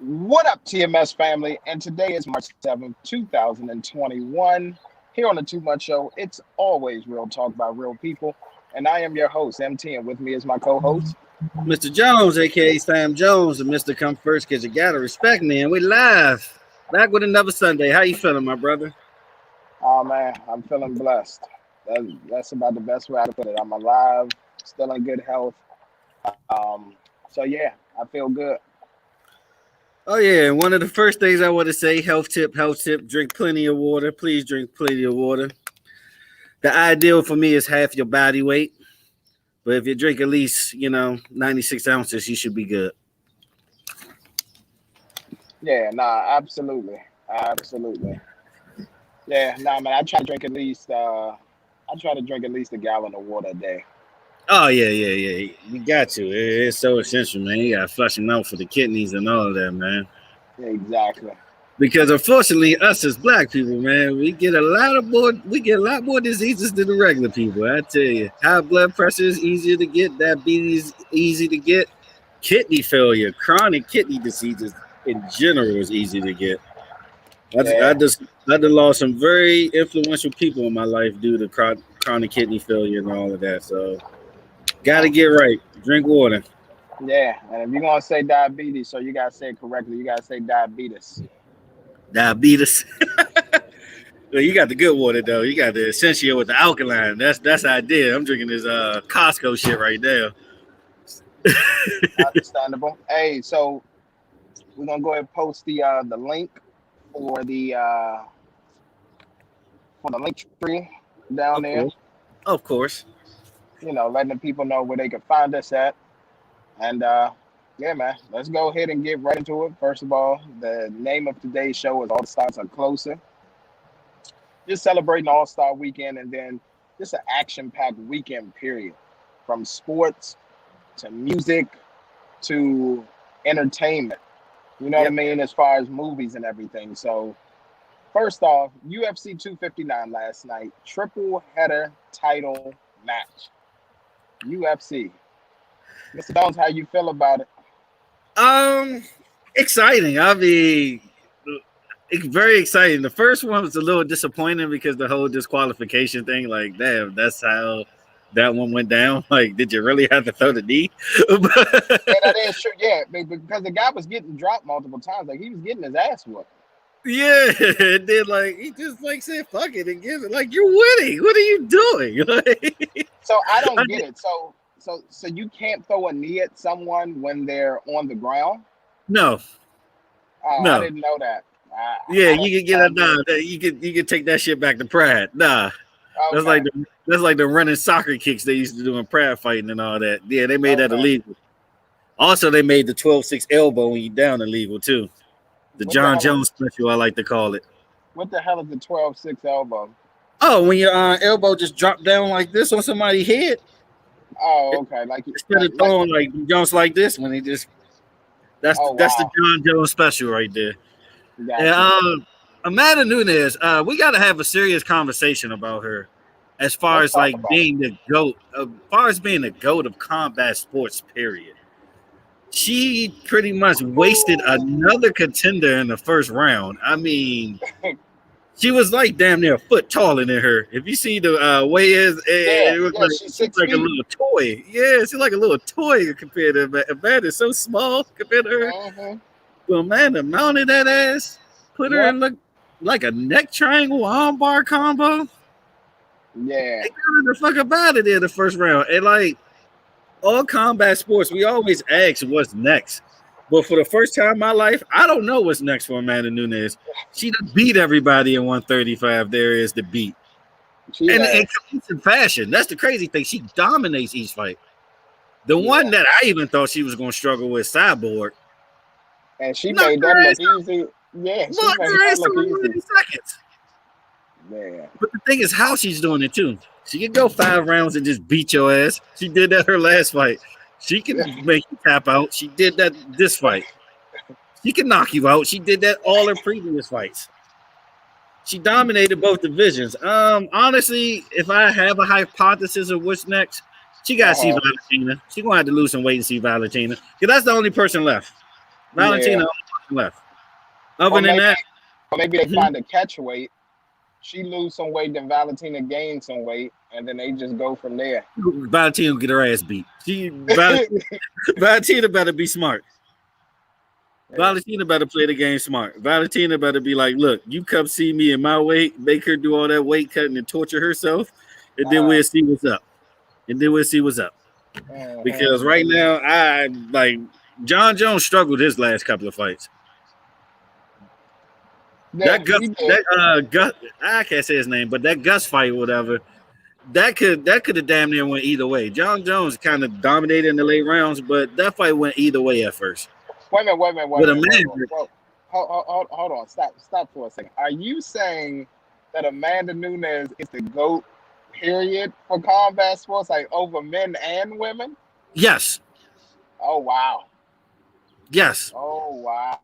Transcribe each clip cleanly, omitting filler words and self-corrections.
What up, TMS family? And today is March 7th, 2021. Here on the Too Much Show, it's always real talk by real people. And I am your host, MT, and with me is my co-host, Mr. Jones, aka Sam Jones, and Mr. Come First, because you gotta respect me. And we live back with another Sunday. How you feeling, my brother? oh man, I'm feeling blessed. That's about the best way I can put it. I'm alive, still in good health. So yeah, I feel good. Oh yeah, one of the first things I want to say, health tip, drink plenty of water. Please drink plenty of water. The ideal for me is half your body weight. But if you drink at least, 96 ounces, you should be good. Yeah, nah, absolutely. Yeah, nah, man. I try to drink at least. I try to drink at least a gallon of water a day. Oh yeah. You got to. It's so essential, man. You gotta flush them out for the kidneys and all of that, man. Yeah, exactly. Because unfortunately, us as black people, man, we get a lot more diseases than the regular people. I tell you, high blood pressure is easier to get, diabetes easy to get, kidney failure, chronic kidney diseases in general is easy to get. I Yeah, just lost some very influential people in my life due to chronic kidney failure and all of that. So, gotta get right. Drink water. yeah. And if you're gonna say diabetes, so you gotta say it correctly. You gotta say diabetes. Diabetes. Well, you got the good water though. You got the essential with the alkaline. That's idea. I'm drinking this Costco shit right now. Understandable. Hey, so we're gonna go ahead and post the link for the link tree down Of there. course. Of course. Letting the people know where they can find us at. And yeah, man, let's go ahead and get right into it. First of all, the name of today's show is All the Stars Are Closer. Just celebrating All-Star Weekend, and then just an action-packed weekend period, from sports to music to entertainment. You know what I Yep. mean, as far as movies and everything. So first off, UFC 259 last night, triple header title match. UFC. Mr. Jones, how you feel about it? Exciting. I mean, it's very exciting. The first one was a little disappointing because the whole disqualification thing, like, damn, that's how that one went down. Like, did you really have to throw the knee? Yeah, that is true. Yeah, because the guy was getting dropped multiple times. Like, he was getting his ass whooped. Yeah, and then he just said fuck it and give it. Like, you're winning. What are you doing? So I don't get it. So you can't throw a knee at someone when they're on the ground? No, Oh, I no. didn't know that. Yeah, I you can get a nah. You can take that shit back to Pride. Nah, that's okay. like the running soccer kicks they used to do in Pride fighting and all that. Yeah, they made that Okay. illegal. Also, they made the 12-6 elbow when you down illegal too. The What the John hell? Jones special, I like to call it. What the hell is the 12-6 elbow? Oh, when your elbow just dropped down like this on somebody's head, Oh, okay. Like, instead of like. throwing like Jones like this, when they just Oh, that's the wow. John Jones special right there. And Gotcha. Amanda Nunes, we got to have a serious conversation about her, as far Let's as talk about it. being the goat, of combat sports. Period. She pretty much wasted another contender in the first round. I mean, she was like damn near a foot taller than her. If you see the way it was like she's she's 6 like a feet. little toy. Yeah, she's like a little toy compared to Amanda's so small compared to her. Mm-hmm. Well, Amanda mounted that ass, put her Yep. in like a neck triangle armbar combo. Yeah. They got her the fuck up out of there the first round. And all combat sports, we always ask what's next. But for the first time in my life, I don't know what's next for Amanda Nunes. She done beat everybody in 135 there is to beat. She And has. in consistent fashion. That's the crazy thing. She dominates each fight. The one Yeah. that I even thought she was going to struggle with, Cyborg, And she knocked made her that ass look easy. Yeah, she knocked made her that ass look in easy. 30 seconds. Yeah. But the thing is how she's doing it too. She can go 5 rounds and just beat your ass. She did that her last fight. She can make you tap out. She did that this fight. She can knock you out. She did that all her previous fights. She dominated both divisions. Honestly, if I have a hypothesis of what's next, she got to see Valentina. She's gonna have to lose some weight and see Valentina, because that's the only person left. Yeah. Valentina left. Other Or than maybe, that, or maybe they mhm, find a catch weight. She lose some weight, then Valentina gain some weight, and then they just go from there. Valentina will get her ass beat. Valentina better be smart. Yeah. Valentina better play the game smart. Valentina better be like, look, you come see me in my weight, make her do all that weight cutting and torture herself, and then Uh, we'll see what's up. And then we'll see what's up. uh-huh. Because right now, I like John Jones struggled his last couple of fights. Yeah, he did. Gus, I can't say his name, but that Gus fight, or whatever, that could have damn near went either way. John Jones kind of dominated in the late rounds, but that fight went either way at first. Wait a minute, wait a minute, wait a With a minute, wait a minute. man, Well, hold on, stop for a second. Are you saying that Amanda Nunes is the GOAT, period, for combat sports, like over men and women? yes, Oh wow. yes. Oh wow.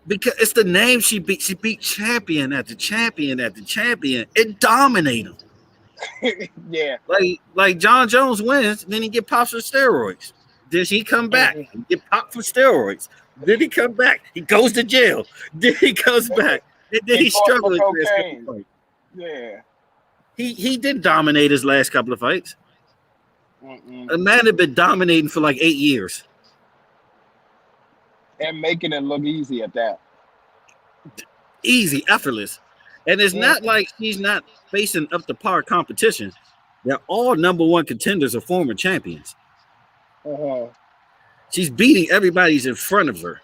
Because it's the name she beat. She beat champion after champion after champion. It dominated him. Yeah. Like John Jones wins, then he get popped for steroids. Then he come back Mhm. and get popped for steroids. Then he come back. He goes to jail. Then he comes back. And then He he fought for struggled his last couple cocaine. of fights. Yeah. He did dominate his last couple of fights. Mm-mm. A man had been dominating for like 8 years. And making it look easy at that. Easy, effortless. And it's Mm. not like she's not facing up to par competition. They're all number one contenders or former champions. Uh-huh. She's beating everybody's in front of her.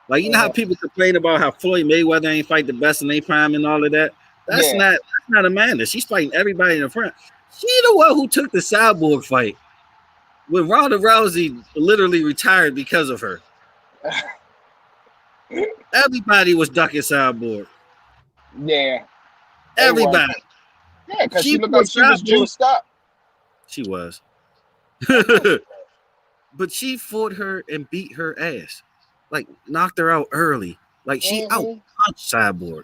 Like, you know how Uh-huh. people complain about how Floyd Mayweather ain't fight the best in their prime and all of that? That's Yeah. not Amanda. She's fighting everybody in front. She the one who took the cyborg fight when Ronda Rousey literally retired because of her. Everybody was ducking cyborg. Yeah. They was. Everybody. Yeah, because she She looked was like she was cyborg. juiced up. She was. But she fought her and beat her ass. Like, knocked her out early. Like, she out Mm-hmm. punched cyborg.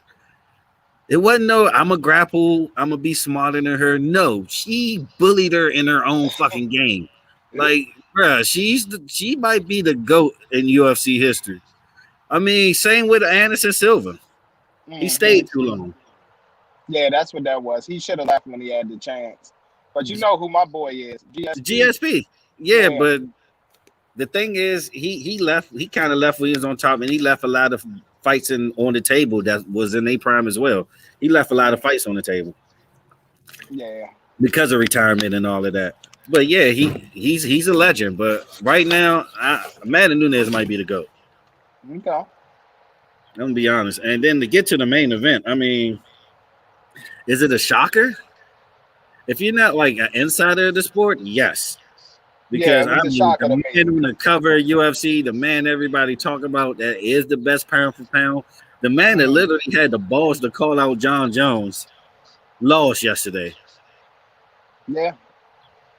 It wasn't no, I'm a grapple, I'm gonna be smarter than her. No, she bullied her in her own fucking game. Like, bruh, she might be the GOAT in UFC history. I mean, same with Anderson Silva. He Mm-hmm. stayed too long. Yeah, that's what that was. He should have left when he had the chance. But you know who my boy is, GSP. GSP. Yeah, Yeah. but the thing is, he left, he kind of left when he was on top, and he left a lot of fights on the table that was in their prime as well. He left a lot of fights on the table Yeah. because of retirement and all of that. But yeah, he's a legend. But right now, Amanda Nunes might be the GOAT. Okay. I'm gonna be honest. And then to get to the main event, I mean, is it a shocker? If you're not like an insider of the sport, yes. Yeah, Because it I was a mean, shocker the to me. man on the cover of UFC, the man everybody talk about that is the best pound for pound, the man that literally had the balls to call out John Jones, lost yesterday. Yeah.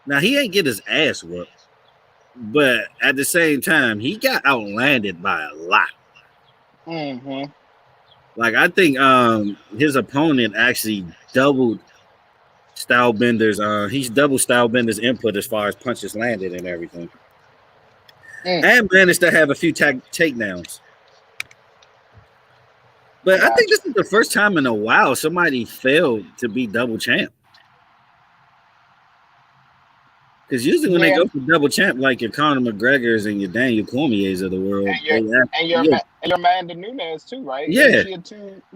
Now he ain't get his ass whooped, but at the same time, he got outlanded by a lot. Mm-hmm. Like I think his opponent actually doubled Stylbender's he's double Stylbender's input as far as punches landed and everything. And managed to have a few takedowns. But I think this is the first time in a while somebody failed to be double champ. Because usually when they go for double champ, like your Conor McGregor's and your Daniel Cormier's of the world, and your Amanda Nunes too, right? Yeah.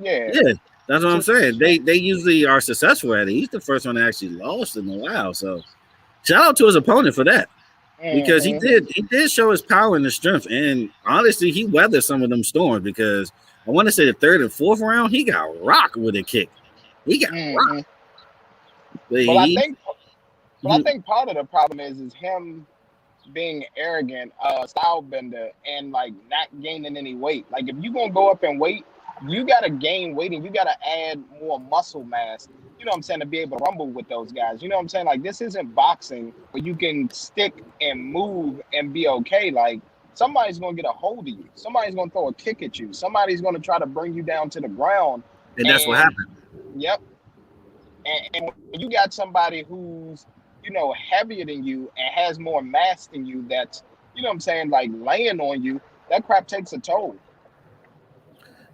Yeah. That's what I'm saying. They usually are successful at it. He's the first one that actually lost in a while. So shout out to his opponent for that. Because he did show his power and his strength. And honestly, he weathered some of them storms because I want to say the third and fourth round, he got rocked with a kick. He got rocked. But I think part of the problem is him being arrogant, Stylebender, and like not gaining any weight. Like if you're gonna go up in weight, you gotta gain weight and you gotta add more muscle mass. You know what I'm saying, to be able to rumble with those guys. You know what I'm saying? Like this isn't boxing where you can stick and move and be okay. Like somebody's gonna get a hold of you. Somebody's gonna throw a kick at you. Somebody's gonna try to bring you down to the ground. And that's what happened. Yep. And when you got somebody who's, you know, heavier than you and has more mass than you, that's, you know what I'm saying, like laying on you, that crap takes a toll.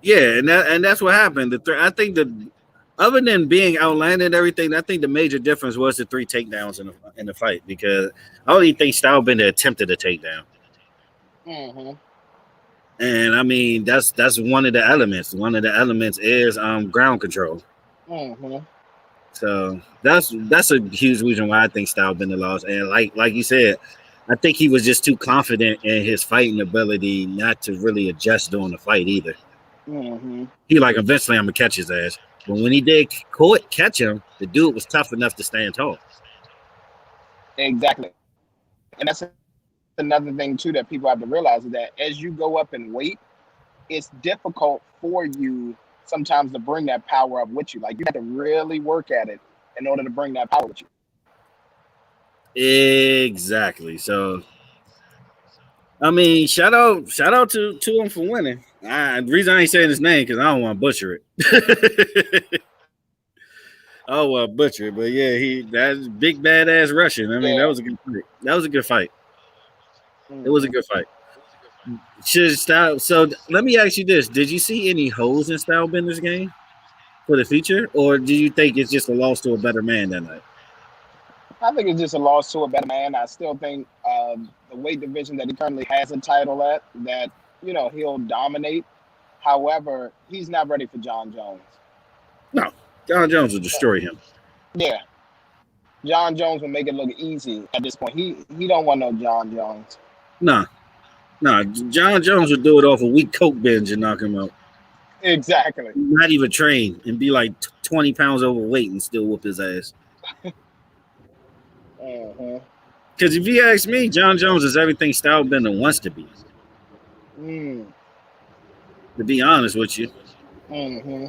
Yeah, and that's what happened. I think the other than being outlanded and everything, I think the major difference was the 3 takedowns in the fight because I only think Stylebender attempted a takedown. Mm-hmm. And I mean that's one of the elements. One of the elements is ground control. Mm-hmm. So that's a huge reason why I think Stylebender lost. And like you said, I think he was just too confident in his fighting ability not to really adjust during the fight either. Mm-hmm. He like eventually I'm gonna catch his ass. But when he did catch him, the dude was tough enough to stand tall. Exactly. And that's another thing too that people have to realize is that as you go up in weight, it's difficult for you sometimes to bring that power up with you. Like you have to really work at it in order to bring that power with you. Exactly. So I mean, shout out to him for winning. The reason I ain't saying his name because I don't want to butcher it. I don't want to butcher it, but yeah, that's big badass Russian. I mean, that Yeah. was a good fight. That was a good fight. It was a Mm-hmm. good fight. So let me ask you this: did you see any holes in Stylebender's game for the future, or do you think it's just a loss to a better man that night? I think it's just a loss to a better man. I still think the weight division that he currently has a title at, that he'll dominate. However, he's not ready for John Jones. No, John Jones will destroy him. Yeah, John Jones will make it look easy at this point. He don't want no John Jones. No, no, John Jones would do it off a weak coke binge and knock him out. Exactly. Not even trained and be like 20 pounds overweight and still whoop his ass. Mm-hmm. Because if you ask me, John Jones is everything Stylebender wants to be. Mm. To be honest with you, Mm-hmm.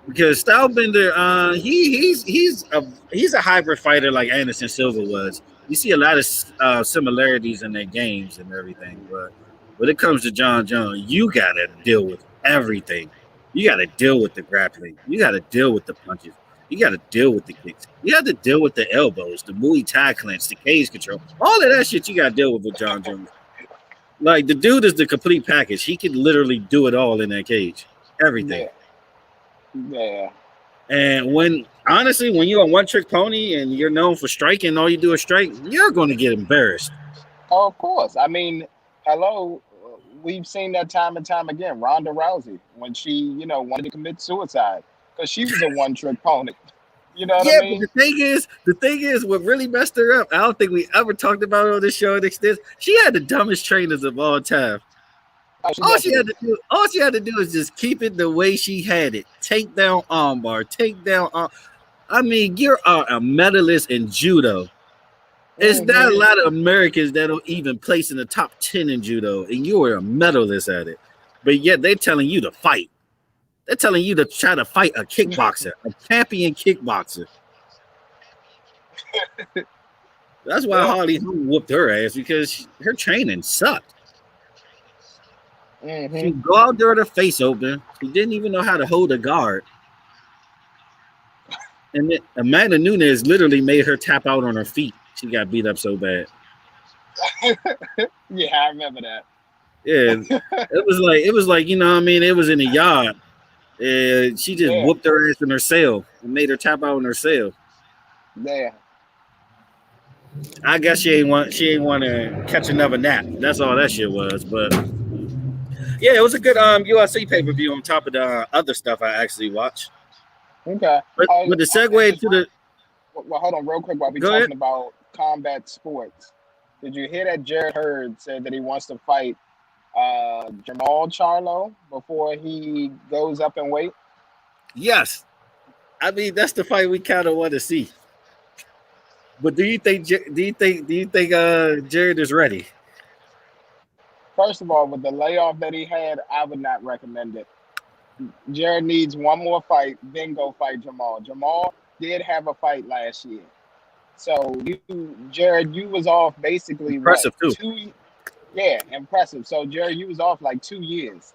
because Stylebender, he's a hybrid fighter like Anderson Silva was. You see a lot of similarities in their games and everything, but when it comes to John Jones, you gotta deal with everything. You gotta deal with the grappling. You gotta deal with the punches. You gotta deal with the kicks. You have to deal with the elbows, the Muay Thai clinch, the cage control. All of that shit you gotta deal with John Jones. Like the dude is the complete package. He could literally do it all in that cage. Everything. Yeah. Yeah. And when you're a one trick pony and you're known for striking, all you do is strike, you're going to get embarrassed. Oh, of course. I mean, hello. We've seen that time and time again. Ronda Rousey, when she, wanted to commit suicide because she was a one-trick pony. You know what I Yeah, but mean? the thing is, what really messed her up, I don't think we ever talked about it on this show. She had the dumbest trainers of all time. Oh, she definitely. All she had to do is just keep it the way she had it. Take down armbar, take down arm. I mean, you're a medalist in judo. It's not a Mm-hmm. lot of Americans that'll even place in the top 10 in judo, and you are a medalist at it. But yet they're telling you to fight. They're telling you to try to fight a kickboxer, a champion kickboxer. That's why Yeah. Harley whooped her ass because her training sucked. She Mm-hmm. would go out there with her face open. She didn't even know how to hold a guard. And then Amanda Nunes literally made her tap out on her feet. She got beat up so bad. Yeah, I remember that. Yeah, it was like you know what I mean. It was in the yard. She just Yeah. whooped her ass in her cell and made her tap out in her cell. Yeah. I guess she ain't want to catch another nap. That's all that shit was. But yeah, it was a good UFC pay per view on top of the other stuff I actually watched. Okay. But the segue to the Well, hold on real quick while we're go ahead. talking about combat sports. Did you hear that Jared Hurd said that he wants to fight Jamal Charlo before he goes up in weight? Yes, I mean that's the fight we kind of want to see. But do you think Jared is ready? First of all, with the layoff that he had, I would not recommend it. Jared needs one more fight, then go fight Jamal. Jamal did have a fight last year. So Jared, you was off basically what, Impressive too. 2? Yeah, impressive. So Jared, you was off like 2 years.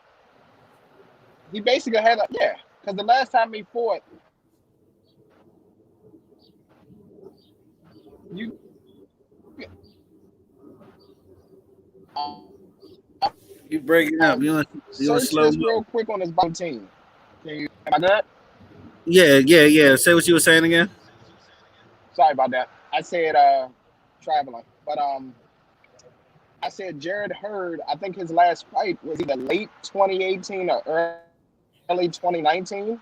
He basically had because the last time he fought, you You breaking up. You want Search slow this mo? real quick on his bottom team. Am I good? Yeah. Say what you were saying again. Sorry about that. I said traveling, but I said Jared Hurd. I think his last fight was either late 2018 or early 2019,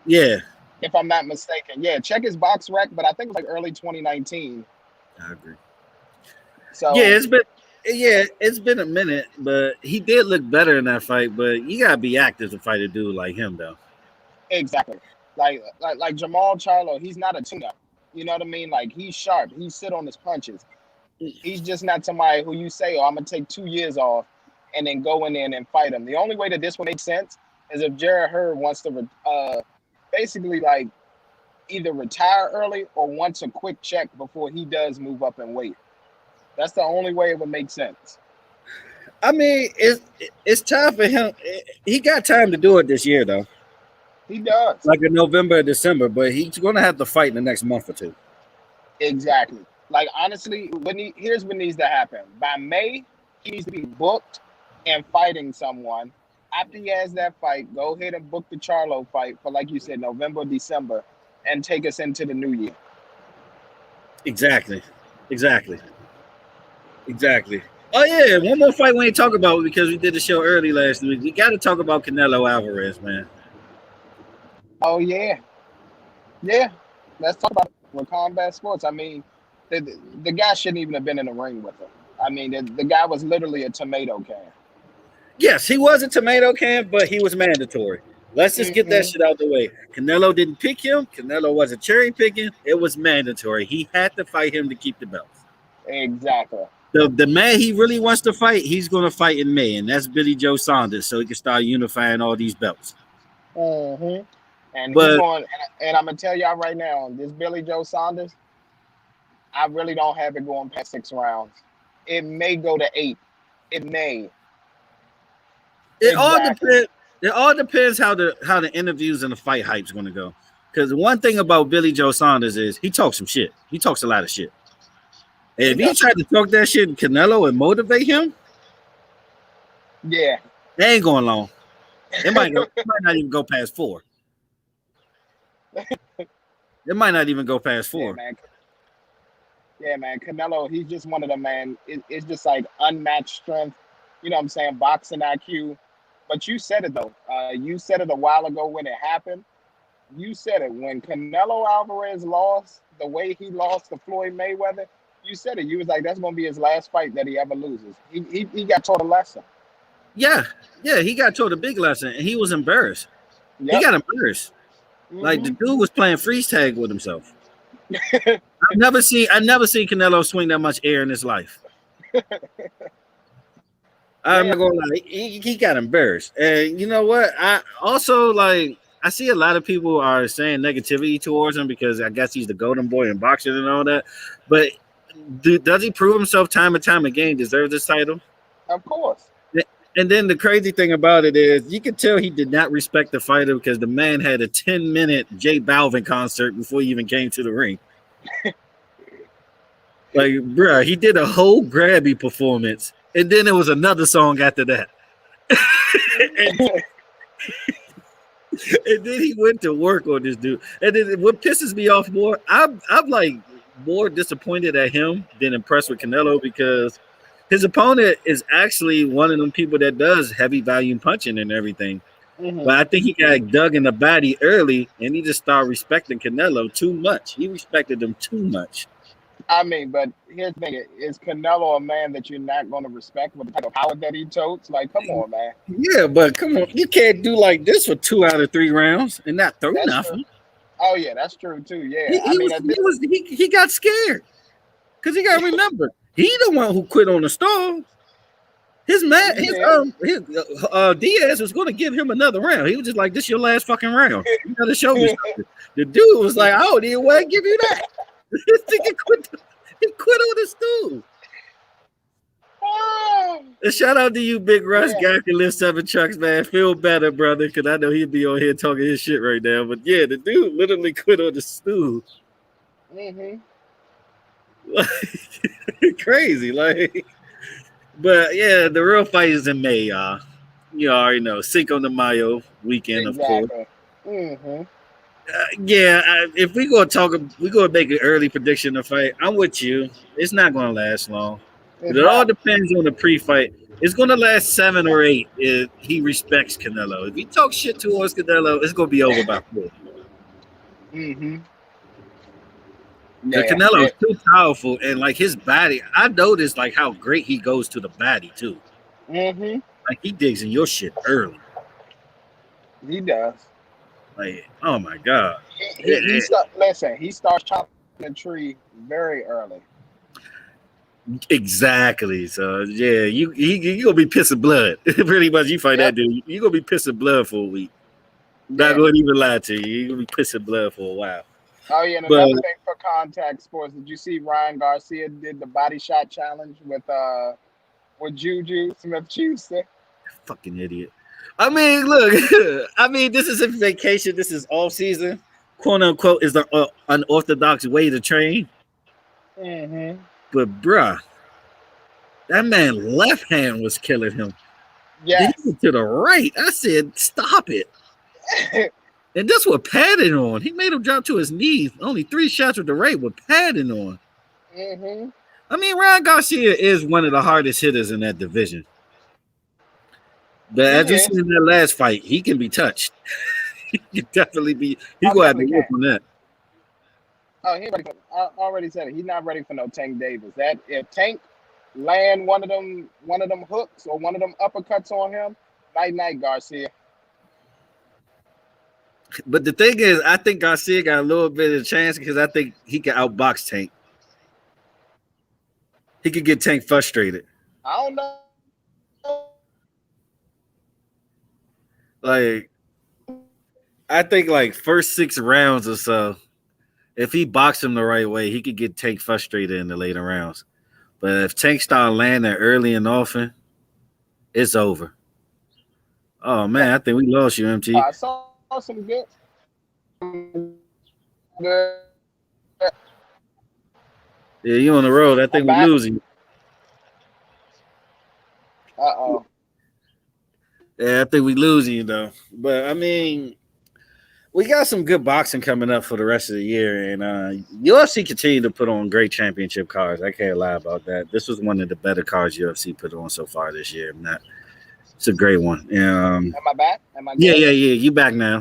Yeah, if I'm not mistaken. Yeah, check his box rec, but I think it was like early 2019. I agree. Yeah, So it's been a minute, but he did look better in that fight. But you gotta be active to fight a dude like him, though. exactly, like Jamal Charlo, he's not a tune-up. You know what I mean? Like he's sharp. He sit on his punches. He's just not somebody who you say, "Oh, I'm gonna take 2 years off and then go in there and fight him." The only way that this would make sense is if Jared Hurd wants to basically like either retire early or wants a quick check before he does move up in weight. That's the only way it would make sense. I mean, it's time for him. He got time to do it this year, though. He does. Like in November or December, but he's gonna have to fight in the next month or two. Exactly. Like honestly, here's what needs to happen. By May, he needs to be booked and fighting someone. After he has that fight, go ahead and book the Charlo fight for, like you said, November, December, and take us into the new year. Exactly. Oh yeah, one more fight we ain't talk about because we did the show early last week. We got to talk about Canelo Alvarez, man. Oh yeah. Let's talk about it with combat sports. I mean, the guy shouldn't even have been in the ring with him. I mean, the guy was literally a tomato can. Yes, he was a tomato can, but he was mandatory. Let's just get that shit out the way. Canelo didn't pick him. Canelo wasn't cherry picking. It was mandatory. He had to fight him to keep the belts. Exactly. The man he really wants to fight, he's going to fight in May, and that's Billy Joe Saunders, so he can start unifying all these belts. And he's going, and I'm gonna tell y'all right now, this Billy Joe Saunders, I really don't have it going past 6 rounds. It may go to 8. It may. It all depends how the interviews and the fight hype's going to go. Because one thing about Billy Joe Saunders is he talks some shit. He talks a lot of shit. And if he tried to talk that shit in Canelo and motivate him, yeah, they ain't going long. It might not even go past 4. It might not even go past 4. Yeah, man. Canelo, he's just one of them, man. It's just like unmatched strength. You know what I'm saying? Boxing IQ. But you said it, though. You said it a while ago when it happened. You said it. When Canelo Alvarez lost, the way he lost to Floyd Mayweather, you said it. You was like, that's going to be his last fight that he ever loses. He got taught a lesson. Yeah, he got taught a big lesson, and he was embarrassed. Yep. He got embarrassed. Like, the dude was playing freeze tag with himself. I've never seen Canelo swing that much air in his life. I'm not gonna lie, he got embarrassed. And you know what? I also I see a lot of people are saying negativity towards him because I guess he's the golden boy in boxing and all that. But does he prove himself time and time again? Deserve this title? Of course. And then the crazy thing about it is you could tell he did not respect the fighter because the man had a 10-minute J Balvin concert before he even came to the ring. Like, bruh, he did a whole grabby performance, and then there was another song after that. and then he went to work on this dude. And then what pisses me off more, I'm like more disappointed at him than impressed with Canelo because his opponent is actually one of them people that does heavy volume punching and everything. But I think he got dug in the body early, and he just started respecting Canelo too much. He respected him too much. I mean, but here's the thing. Is Canelo a man that you're not going to respect with the type of power that he totes? Like, come on, man. Yeah, but come on. You can't do like this for 2 out of 3 rounds and not throw nothing. Oh, yeah, that's true, too. Yeah. He got scared. Because you got to remember, he the one who quit on the stall. His Diaz was going to give him another round. He was just like, "This your last fucking round. You got to show me something." The dude was like, "I don't even want to give you that." He quit on the stool. And shout out to you, Big Russ guy who lives 7 trucks, man. Feel better, brother, because I know he'd be on here talking his shit right now. But yeah, the dude literally quit on the stool. Crazy, like. But yeah, the real fight is in May, y'all. You already know Cinco de Mayo weekend, of course. Exactly. Mm-hmm. Yeah, if we gonna make an early prediction of fight. I'm with you. It's not gonna last long, but It's it all not. depends on the pre-fight. It's gonna last 7 or 8 if he respects Canelo. If he talks shit towards Canelo, it's gonna be over by 4. Mm-hmm. Because Yeah. Canelo is too powerful and like his body. I noticed like how great he goes to the body too. Mm-hmm. Like he digs in your shit early. He does. Like, oh my god. Listen, he starts chopping the tree very early. Exactly. So yeah, you gonna be pissing blood. Pretty much, you fight that Yep. dude, you gonna be pissing blood for a week. Not Yeah. gonna even lie to you. You gonna be pissing blood for a while. Oh yeah, and But another thing for contact sports, did you see Ryan Garcia did the body shot challenge with Juju Smith-Schuster? fucking idiot. I mean, look. I mean, this is a vacation. This is off season. "Quote unquote" is the unorthodox way to train. Mm-hmm. But bruh, that man left hand was killing him. Then he Yes. went to the right. I said, stop it. And that's what padding on. He made him drop to his knees. Only 3 shots with the right with padding on. Mm-hmm. I mean, Ryan Garcia is one of the hardest hitters in that division. But He as we is. seen in that last fight, he can be touched. He can definitely be. He I gonna have to definitely work can. on that. Oh, I already said it. He's not ready for no Tank Davis. That if Tank land one of them hooks or one of them uppercuts on him, night night Garcia. But the thing is, I think Garcia got a little bit of a chance because I think he can outbox Tank. He could get Tank frustrated. I don't know. Like, I think like first 6 rounds or so, if he boxed him the right way, he could get Tank frustrated in the later rounds. But if Tank start landing early and often, it's over. Oh Yeah, man, I think we lost you, MT. I saw some good. Yeah, you on the road. I I'm think we back. losing. Uh-oh. Yeah, I think we losing you though. But I mean, we got some good boxing coming up for the rest of the year, and UFC continue to put on great championship cards. I can't lie about that. This was one of the better cards UFC put on so far this year. It's a great one. Am I back? Am I Yeah. good? You back now?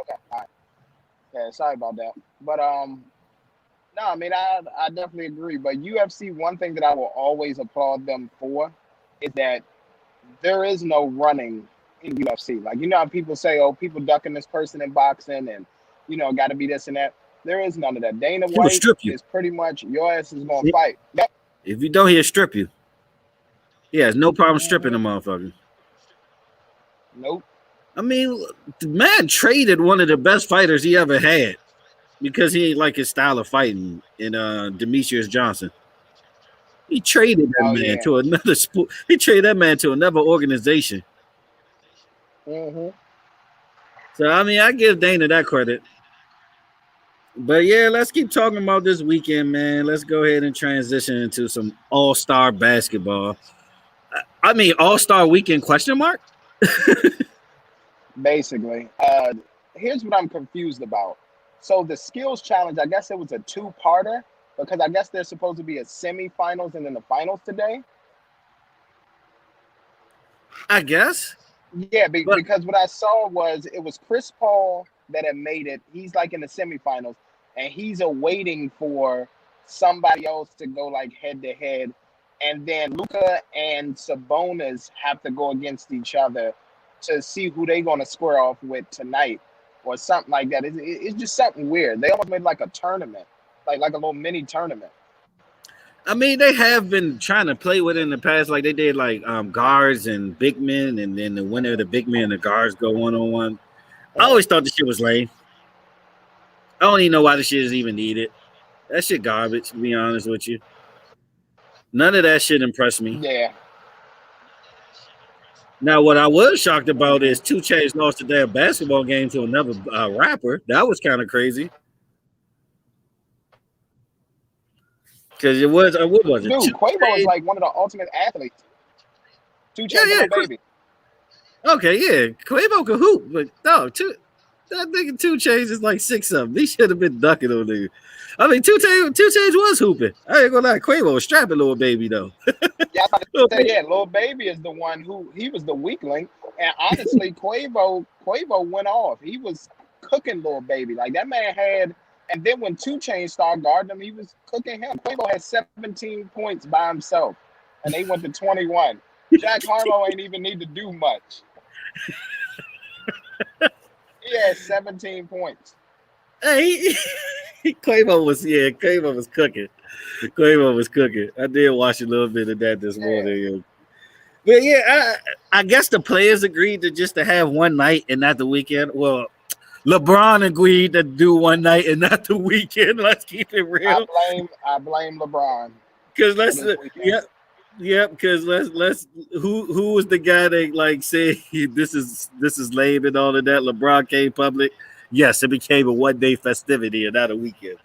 Okay. All right. Yeah, sorry about that. But no, I mean I definitely agree. But UFC, one thing that I will always applaud them for is that there is no running in UFC. Like how people say, oh, people ducking this person in boxing and got to be this and that. There is none of that. Dana He will White strip you. is pretty much your ass is gonna fight. Yep. If you don't, he'll strip you. He has no problem stripping the Mm-hmm. motherfucker. Nope. I mean, the man traded one of the best fighters he ever had because he ain't like his style of fighting in Demetrius Johnson. He traded that Oh man yeah. to another sport. He traded that man to another organization. Mm-hmm. So I mean, I give Dana that credit. But yeah, let's keep talking about this weekend, man. Let's go ahead and transition into some all-star basketball. I mean, all-star weekend question mark? Basically. Here's what I'm confused about. So the skills challenge, I guess it was a 2-parter because I guess there's supposed to be a semifinals and then the finals today. I guess. Yeah, But because what I saw was it was Chris Paul that had made it. He's like in the semifinals, and he's awaiting for somebody else to go like head to head, and then Luka and Sabonis have to go against each other to see who they're gonna square off with tonight, or something like that. It's just something weird. They almost made like a tournament, like a little mini tournament. I mean, they have been trying to play with it in the past, like they did like guards and big men, and then the winner of the big men and the guards go 1-on-1. I always thought the shit was lame. I don't even know why the shit is even needed. That shit garbage, to be honest with you. None of that shit impressed me. Yeah. Now, what I was shocked about is 2 Chainz lost their basketball game to another rapper. That was kind of crazy. Because it was, what was it? Dude, 2 Quavo is Chainz. like one of the ultimate athletes. Two Yeah, Chainz and yeah. Lil Baby. Okay, yeah. Quavo can hoop, but no, that nigga 2 Chainz is like 6 of them. They should have been ducking on nigga. I mean, 2 Chainz was hooping. I ain't gonna lie. Quavo was strapping Lil Baby though. Yeah, I was about to Lil say, Baby. yeah, Lil Baby is the one who he was the weak link. And honestly, Quavo went off. He was cooking Lil Baby. Like that man had, and then when 2 Chainz started guarding him, he was cooking him. Quavo had 17 points by himself, and they went to 21. Jack Harlow ain't even need to do much. He had 17 points. Hey, Quavo was cooking. Quavo was cooking. I did watch a little bit of that this morning. But yeah, I guess the players agreed to have one night and not the weekend. Well, LeBron agreed to do one night and not the weekend. Let's keep it real. I blame LeBron. Because Because let's who was the guy that like said this is lame and all of that? LeBron came public. Yes, it became a one-day festivity and not a weekend.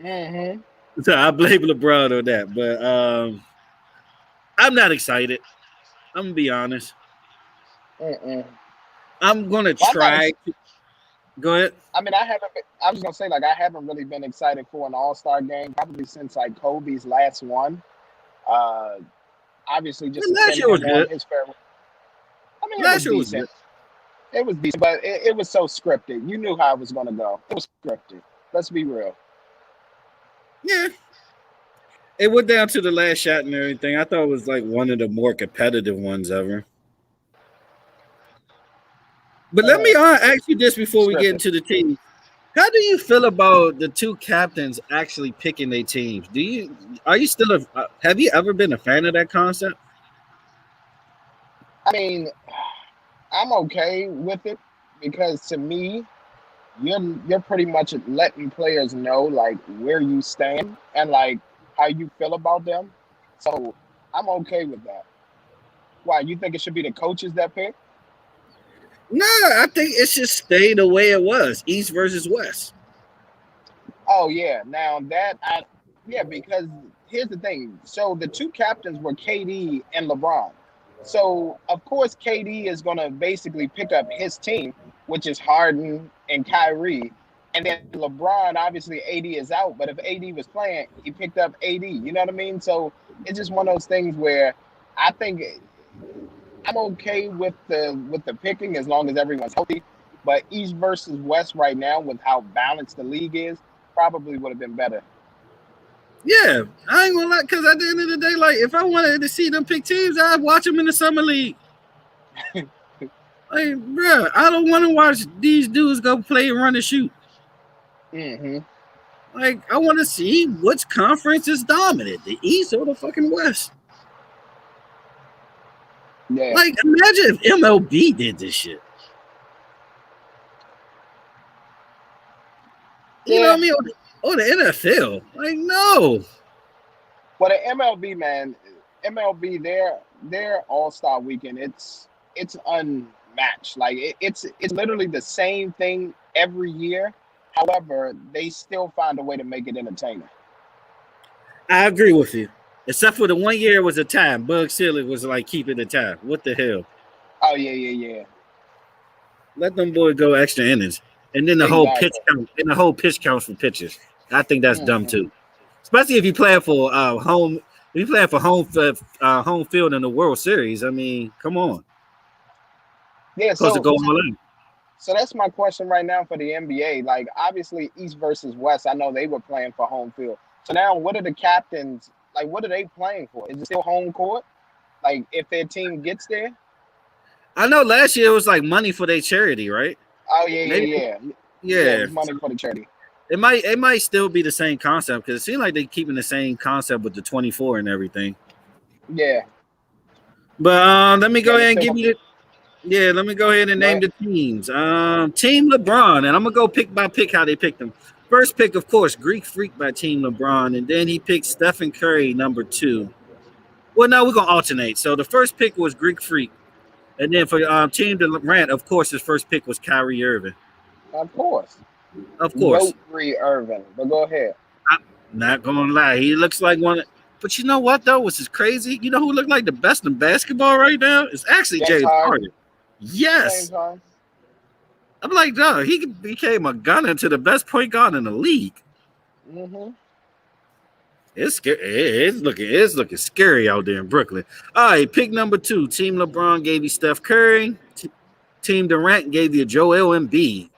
Mm-hmm. So I blame LeBron on that, but I'm not excited. I'm gonna be honest. I'm gonna try. Go ahead. I mean, I was gonna say like I haven't really been excited for an All-Star game probably since like Kobe's last one. Obviously, just last year was good. His farewell. I mean, last year was decent. It was decent, but it was so scripted. You knew how it was gonna go. It was scripted. Let's be real. Yeah. It went down to the last shot and everything. I thought it was like one of the more competitive ones ever. But let me ask you this before we get into the team. How do you feel about the two captains actually picking their teams? Have you ever been a fan of that concept? I mean, I'm okay with it because to me, you're pretty much letting players know like where you stand and like how you feel about them. So I'm okay with that. Why, you think it should be the coaches that pick? No, I think it should stay the way it was, East versus West. Oh yeah, now because here's the thing. So the two captains were KD and LeBron. So of course KD is gonna basically pick up his team, which is Harden and Kyrie. And then LeBron, obviously AD is out, but if AD was playing, he picked up AD. You know what I mean? So it's just one of those things where I think I'm okay with the picking as long as everyone's healthy. But East versus West right now, with how balanced the league is, probably would have been better. Yeah, I ain't gonna lie, because at the end of the day, like if I wanted to see them pick teams, I'd watch them in the summer league. Like, bro, I don't want to watch these dudes go play, run, and shoot. Mm-hmm. Like, I want to see which conference is dominant, the East or the fucking West. Yeah. Like, imagine if MLB did this shit. You know what I mean? Or the NFL. Like, no. Well, the MLB, man, their All-Star weekend, it's unmatched. Like it's literally the same thing every year. However, they still find a way to make it entertaining. I agree with you. Except for the 1 year it was a time. Bug Silly was like keeping the time. What the hell? Oh yeah. Let them boys go extra innings. And then the whole pitch count. And the whole pitch counts for pitches. I think that's dumb too. Especially if you play for home. If you play for home field in the World Series, I mean, come on. Yeah, supposed to go all in. So that's my question right now for the NBA. Like, obviously, East versus West, I know they were playing for home field. So now, what are the captains, like, what are they playing for? Is it still home court? Like, if their team gets there? I know last year it was like money for their charity, right? Oh, yeah. Yeah, money for the charity. It might still be the same concept because it seems like they're keeping the same concept with the 24 and everything. Yeah. But let me go ahead and give you let me go ahead and name the teams. Team LeBron, and I'm gonna go pick by pick how they picked them. First pick, of course, Greek Freak by Team LeBron, and then he picked Stephen Curry, number 2. Well, no, we're gonna alternate. So the first pick was Greek Freak, and then for Team Durant, of course, his first pick was Kyrie Irving. Of course. Of course. Kyrie Irving, but go ahead. Not gonna lie, he looks like one. But you know what though? Which is crazy. You know who looked like the best in basketball right now? It's actually James James Harden. Harden. Yes, James Harden. I'm like, no, he became a gunner to the best point guard in the league. Mm-hmm. It's scary. It's looking scary out there in Brooklyn. All right, pick number 2. Team LeBron gave you Steph Curry. Team Durant gave you Joel Embiid,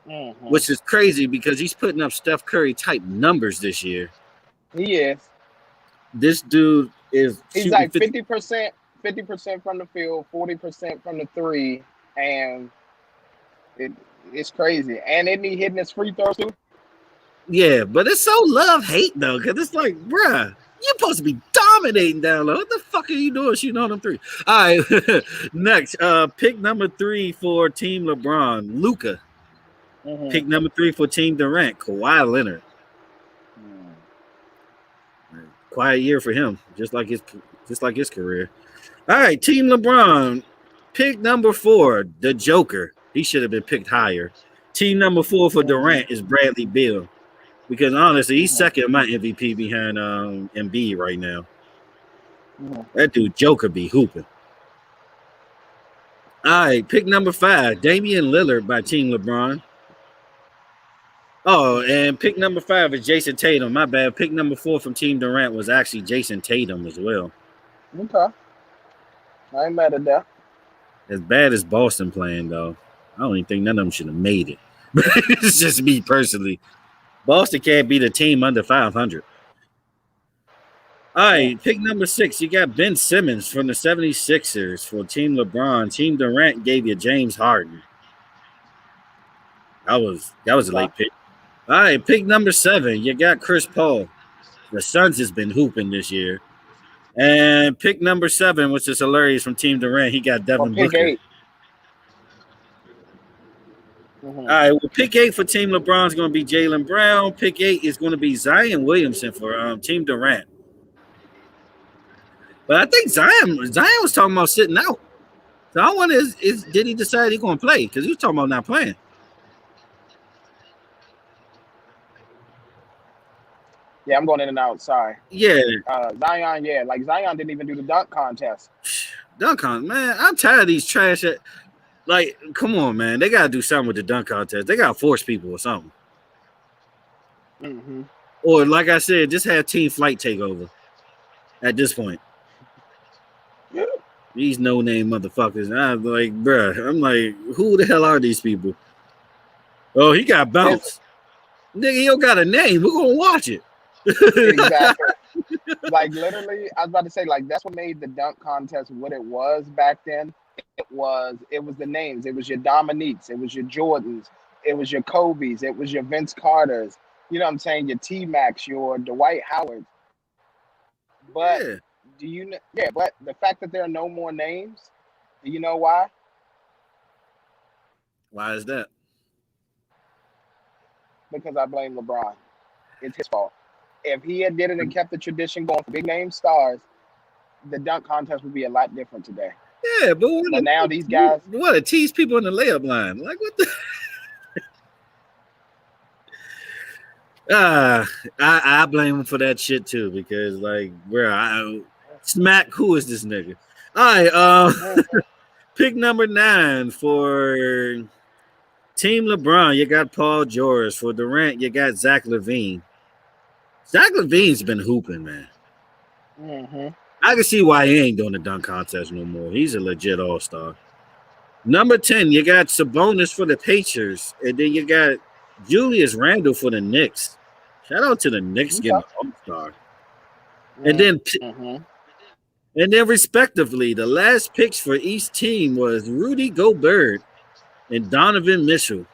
Mm-hmm. which is crazy because he's putting up Steph Curry type numbers this year. He is. This dude is He's shooting like 50% from the field, 40% from the three, and it's crazy. And isn't he hitting his free throws too? Yeah, but it's so love-hate though, because it's like, bruh, you're supposed to be dominating down low. What the fuck are you doing shooting on them three? All right, next, pick number 3 for Team LeBron, Luka. Mm-hmm. Pick number 3 for Team Durant, Kawhi Leonard. Quiet year for him, just like his career. All right, Team LeBron, pick number 4, the Joker. He should have been picked higher. Team number 4 for Durant is Bradley Beal. Because honestly, he's second in my MVP behind Embiid right now. That dude Joker be hooping. All right, pick number 5, Damian Lillard by Team LeBron. Oh, and pick number 5 is Jason Tatum. My bad. Pick number 4 from Team Durant was actually Jason Tatum as well. Okay. I ain't mad at that. As bad as Boston playing, though, I don't even think none of them should have made it. It's just me personally. Boston can't beat a team under 500. All right, pick number 6. You got Ben Simmons from the 76ers for Team LeBron. Team Durant gave you James Harden. That was a late pick. All right, pick number 7. You got Chris Paul. The Suns has been hooping this year. And pick number 7, which is hilarious from Team Durant, he got Devin Booker. 8. All right, well, pick 8 for Team LeBron is going to be Jaylen Brown. Pick 8 is going to be Zion Williamson for Team Durant. But I think Zion was talking about sitting out. So I wonder is did he decide he's going to play? Because he was talking about not playing. Yeah, I'm going in and out. Sorry. Yeah. Zion, yeah. Like, Zion didn't even do the dunk contest. Dunk contest, man. I'm tired of these trash. Like, come on, man. They got to do something with the dunk contest. They got to force people or something. Mm-hmm. Or, like I said, just have Team Flight take over at this point. Yeah. These no-name motherfuckers. I'm like, bruh. I'm like, who the hell are these people? Oh, he got bounced. Nigga, he don't got a name. We're going to watch it. Exactly. Like, literally, I was about to say, like, that's what made the dunk contest what it was back then. It was the names. It was your Dominiques. It was your Jordans. It was your Kobe's. It was your Vince Carter's. You know what I'm saying? Your T-Max, your Dwight Howard. But do you know? Yeah, but the fact that there are no more names, do you know why? Why is that? Because I blame LeBron. It's his fault. If he had did it and kept the tradition going for big name stars, the dunk contest would be a lot different today. Yeah, but now these guys want to tease people in the layup line. Like, what the? I blame him for that shit too because, like, bro, Smack, who is this nigga? All right, pick number 9 for Team LeBron. You got Paul George. For Durant, you got Zach LaVine. Zach LaVine's been hooping, man. Mm-hmm. I can see why he ain't doing the dunk contest no more. He's a legit all-star. Number 10, you got Sabonis for the Pacers. And then you got Julius Randle for the Knicks. Shout out to the Knicks getting an all-star. Mm-hmm. And then respectively, the last picks for each team was Rudy Gobert and Donovan Mitchell.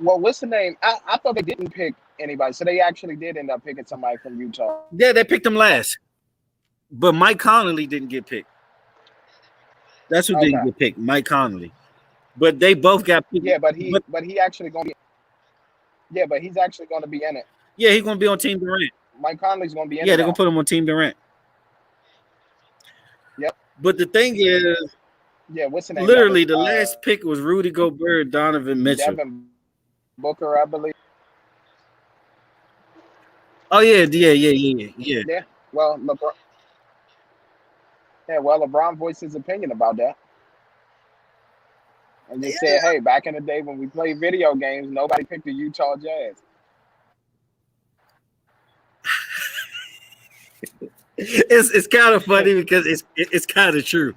Well, what's the name? I thought they didn't pick anybody. So they actually did end up picking somebody from Utah. Yeah, they picked him last. But Mike Conley didn't get picked. That's who didn't get picked, Mike Conley. But they both got picked. Yeah, but he actually going to be. Yeah, but he's actually going to be in it. Yeah, he's going to be on Team Durant. Mike Conley's going to be in it. Yeah, they're going to put him on Team Durant. Yep. But the thing is, Yeah, what's the name of it? Literally, the last pick was Rudy Gobert, Donovan Mitchell. Devin Booker, I believe. Oh yeah. Yeah. Well, LeBron. Yeah. Well, LeBron voiced his opinion about that and just said, "Hey, back in the day when we played video games, nobody picked the Utah Jazz." It's kind of funny because it's kind of true.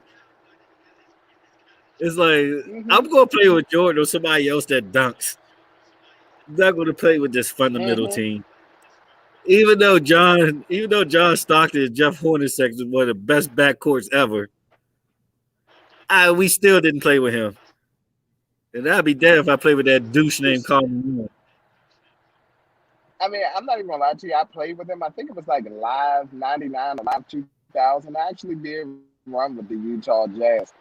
It's like I'm gonna play with Jordan or somebody else that dunks. I'm not gonna play with this fundamental team. Even though John Stockton and Jeff Hornacek is one of the best backcourts ever, we still didn't play with him. And I'd be dead if I played with that douche named Carmen. I mean, I'm not even gonna lie to you. I played with him. I think it was like Live '99 or Live 2000. I actually did run with the Utah Jazz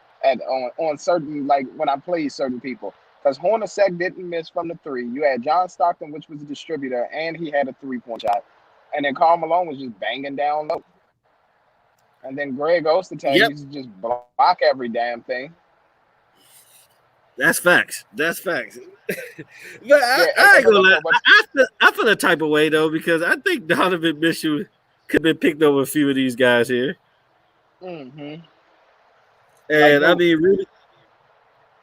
on certain, like when I played certain people. Because Hornacek didn't miss from the three. You had John Stockton, which was a distributor, and he had a 3-point shot. And then Karl Malone was just banging down low. And then Greg Ostertag used to just block every damn thing. That's facts. But I ain't gonna lie. I feel a type of way though because I think Donovan Mitchell could have been picked over a few of these guys here. Mm-hmm. And I mean, really,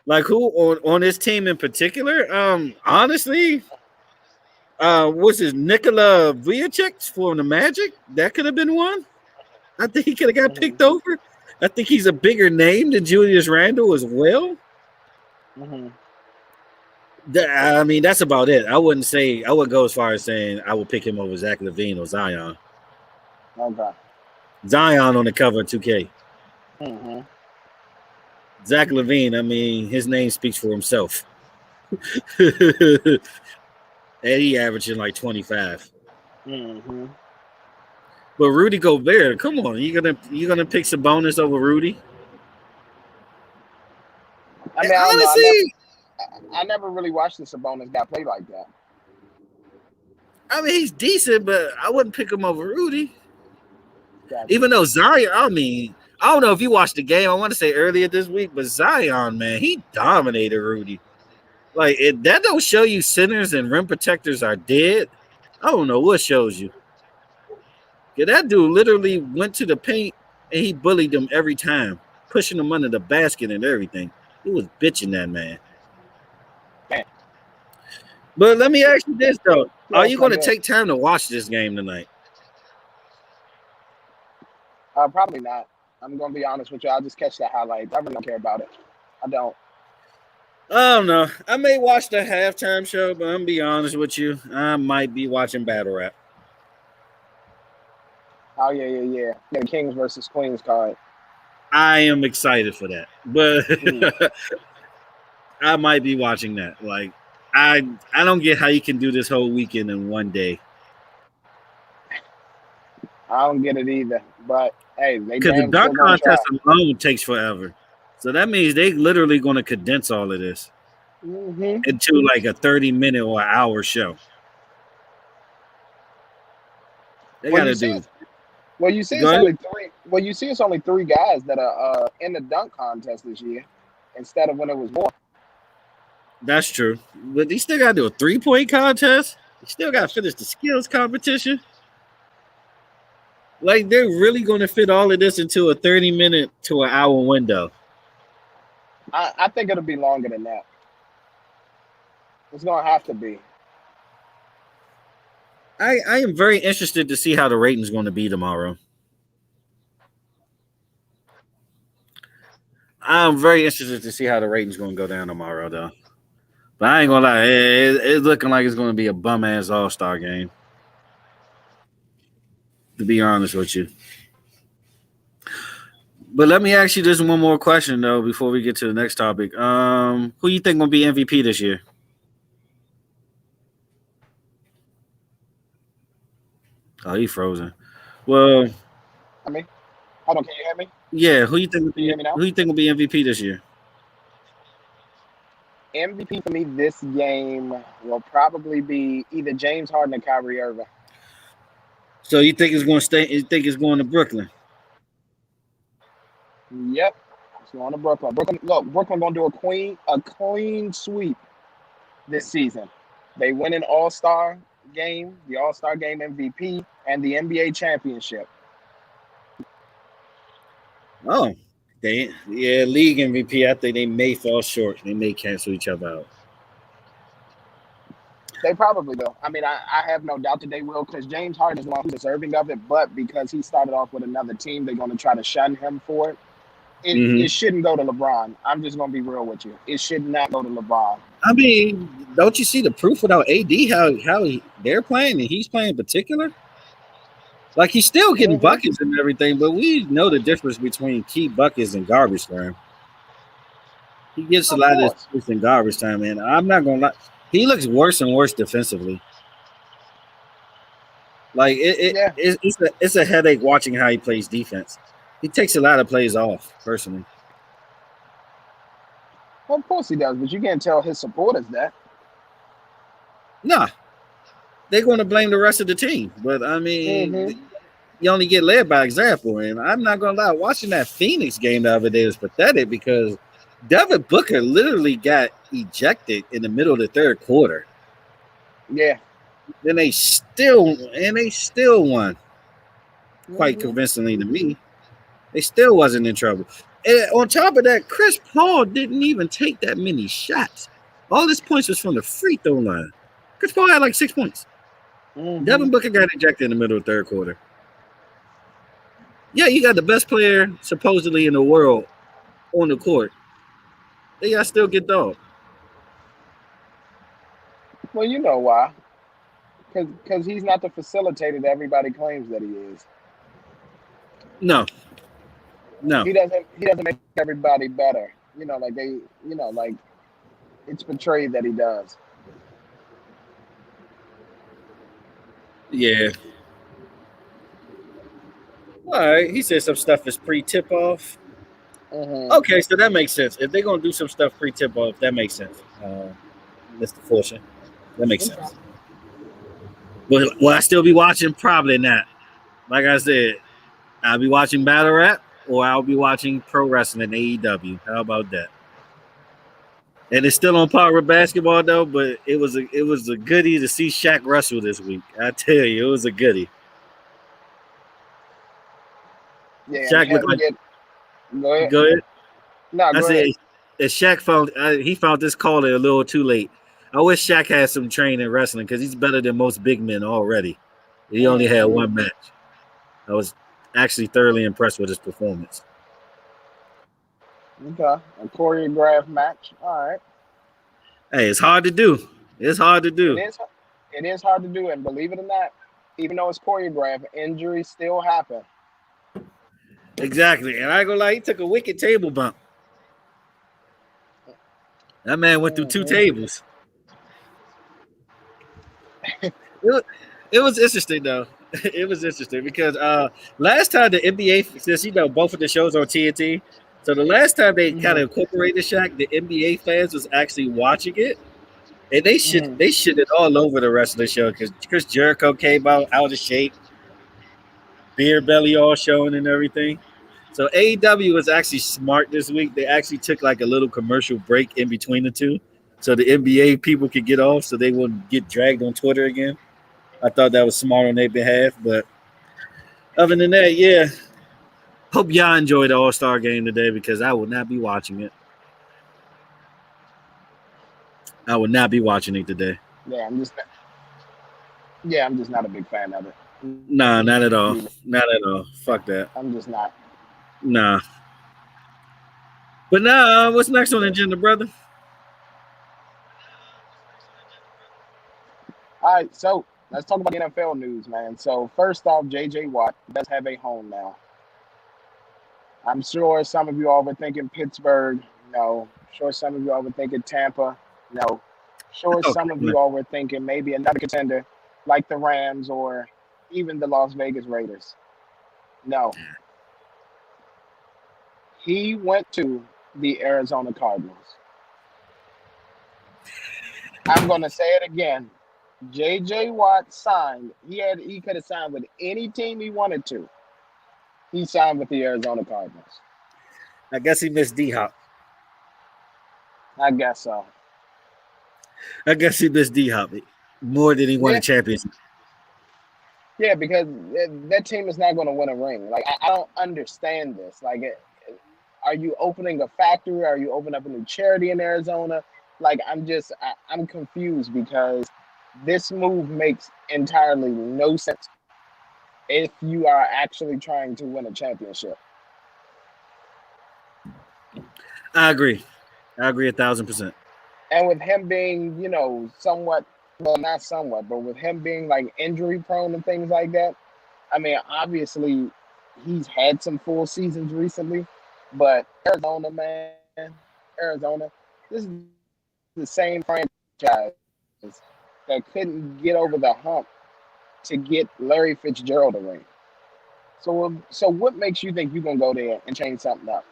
like who on this team in particular? Honestly, what's his Nikola Vucevic for the Magic? That could have been one. I think he could have got picked over. I think he's a bigger name than Julius Randle as well. Mm-hmm. I mean, that's about it. I wouldn't go as far as saying I would pick him over Zach LaVine or Zion. Okay. Zion on the cover of 2K. Mm-hmm. Zach LaVine, I mean, his name speaks for himself. And he averaging like 25. Mm-hmm. But Rudy Gobert, come on, you gonna pick Sabonis over Rudy? I mean, honestly, I never really watched the Sabonis guy play like that. I mean, he's decent, but I wouldn't pick him over Rudy. Gotcha. Even though Zion, I mean, I don't know if you watched the game. I want to say earlier this week, but Zion, man, he dominated Rudy. Like that don't show you centers and rim protectors are dead. I don't know what shows you. Yeah, that dude literally went to the paint and he bullied them every time, pushing them under the basket and everything. He was bitching that man. But let me ask you this though: are you going to take time to watch this game tonight? Probably not. I'm going to be honest with you. I'll just catch the highlights. I really don't care about it. I don't. I don't know. I may watch the halftime show, but I'm going to be honest with you. I might be watching Battle Rap. Oh, yeah. The Kings versus Queens card. I am excited for that. But I might be watching that. Like, I don't get how you can do this whole weekend in one day. I don't get it either. But, hey, because the dunk contest alone takes forever. So that means they literally going to condense all of this into like a 30-minute or an hour show. They got to do. Well, you see, it's only three. Well, you see, it's only 3 guys that are in the dunk contest this year, instead of when it was more. That's true, but they still got to do a 3-point contest. They still got to finish the skills competition. Like they're really going to fit all of this into a 30-minute to an hour window. I think it'll be longer than that. It's going to have to be. I am very interested to see how the rating's going to be tomorrow. I'm very interested to see how the rating's going to go down tomorrow, though. But I ain't going to lie. It's looking like it's going to be a bum-ass all-star game. To be honest with you. But let me ask you this one more question, though, before we get to the next topic. Who you think will be MVP this year? Oh, he's frozen. Well, I mean, hold on, can you hear me? Yeah, who you think will be MVP this year? MVP for me this game will probably be either James Harden or Kyrie Irving. So you think it's going to stay? You think it's going to Brooklyn? Yep. So on to Brooklyn. Brooklyn gonna do a clean sweep this season. They win an All-Star game, the All-Star game MVP, and the NBA championship. Oh, league MVP. I think they may fall short. They may cancel each other out. They probably will. I mean, I have no doubt that they will because James Harden is one who's deserving of it, but because he started off with another team, they're going to try to shun him for it. It shouldn't go to LeBron. I'm just going to be real with you. It should not go to LeBron. I mean, don't you see the proof without AD how they're playing and he's playing in particular? Like he's still getting buckets and everything, but we know the difference between key buckets and garbage time. He gets a lot of this in garbage time, and I'm not going to lie. He looks worse and worse defensively. Like it's a headache watching how he plays defense. He takes a lot of plays off, personally. Well, of course he does, but you can't tell his supporters that. Nah. They're going to blame the rest of the team. But, I mean, you only get led by example. And I'm not going to lie, watching that Phoenix game the other day was pathetic because Devin Booker literally got ejected in the middle of the third quarter. Yeah. Then they still won quite convincingly to me. They still wasn't in trouble. And on top of that, Chris Paul didn't even take that many shots. All his points was from the free throw line. Chris Paul had like 6 points. Devin Booker got ejected in the middle of the third quarter. Yeah, you got the best player supposedly in the world on the court. They got still get dogged. Well, you know why. Because he's not the facilitator that everybody claims that he is. No. He doesn't make everybody better. Like it's portrayed that he does. Yeah. All right. He said some stuff is pre-tip off. Okay, so that makes sense. If they're gonna do some stuff pre-tip off, that makes sense. Mr. Fortune. That makes sense. Will I still be watching? Probably not. Like I said, I'll be watching battle rap or I'll be watching pro wrestling AEW. How about that? And it's still on par with basketball though, but it was a goodie to see Shaq wrestle this week. I tell you, it was a goodie. Yeah, Shaq looked like. Go ahead. No, go ahead. That Shaq found this caller a little too late. I wish Shaq had some training in wrestling because he's better than most big men already. He only had one match. I was actually thoroughly impressed with his performance. Okay, a choreographed match. All right. Hey, it's hard to do. It is hard to do, and believe it or not, even though it's choreographed, injuries still happen. Exactly, and I ain't gonna lie, he took a wicked table bump. That man went through 2 tables. It was interesting though. It was interesting because last time the NBA, since both of the shows on TNT, so the last time they kind of incorporated Shaq, the NBA fans was actually watching it, and they shit it all over the rest of the show because Chris Jericho came out of shape, beer belly all showing and everything. So AEW was actually smart this week. They actually took like a little commercial break in between the two, so the NBA people could get off, so they wouldn't get dragged on Twitter again. I thought that was smart on their behalf, but other than that, yeah. Hope y'all enjoyed the All-Star game today because I will not be watching it. I will not be watching it today. Yeah, I'm just not a big fan of it. Nah, not at all. Not at all. Fuck that. I'm just not. Nah. But nah, what's next on the agenda, brother? All right, so let's talk about the NFL news, man. So first off, J.J. Watt does have a home now. I'm sure some of you all were thinking Pittsburgh. No. Sure some of you all were thinking Tampa. No. Sure some of you all were thinking maybe another contender like the Rams or even the Las Vegas Raiders. No. He went to the Arizona Cardinals. I'm going to say it again. J.J. Watt signed. He could have signed with any team he wanted to. He signed with the Arizona Cardinals. I guess he missed D Hop. I guess so. I guess he missed D Hop more than he won a Yeah, championship. yeah, because that team is not going to win a ring. Like I don't understand this. Like, are you opening a factory? Are you opening up a new charity in Arizona? Like, I'm confused because this move makes entirely no sense if you are actually trying to win a championship. I agree. I agree 1,000%. And with him being, somewhat, well, not somewhat, but with him being like injury prone and things like that, I mean, obviously he's had some full seasons recently, but Arizona, man, Arizona, this is the same franchise that couldn't get over the hump to get Larry Fitzgerald a ring. So what makes you think you're gonna go there and change something up?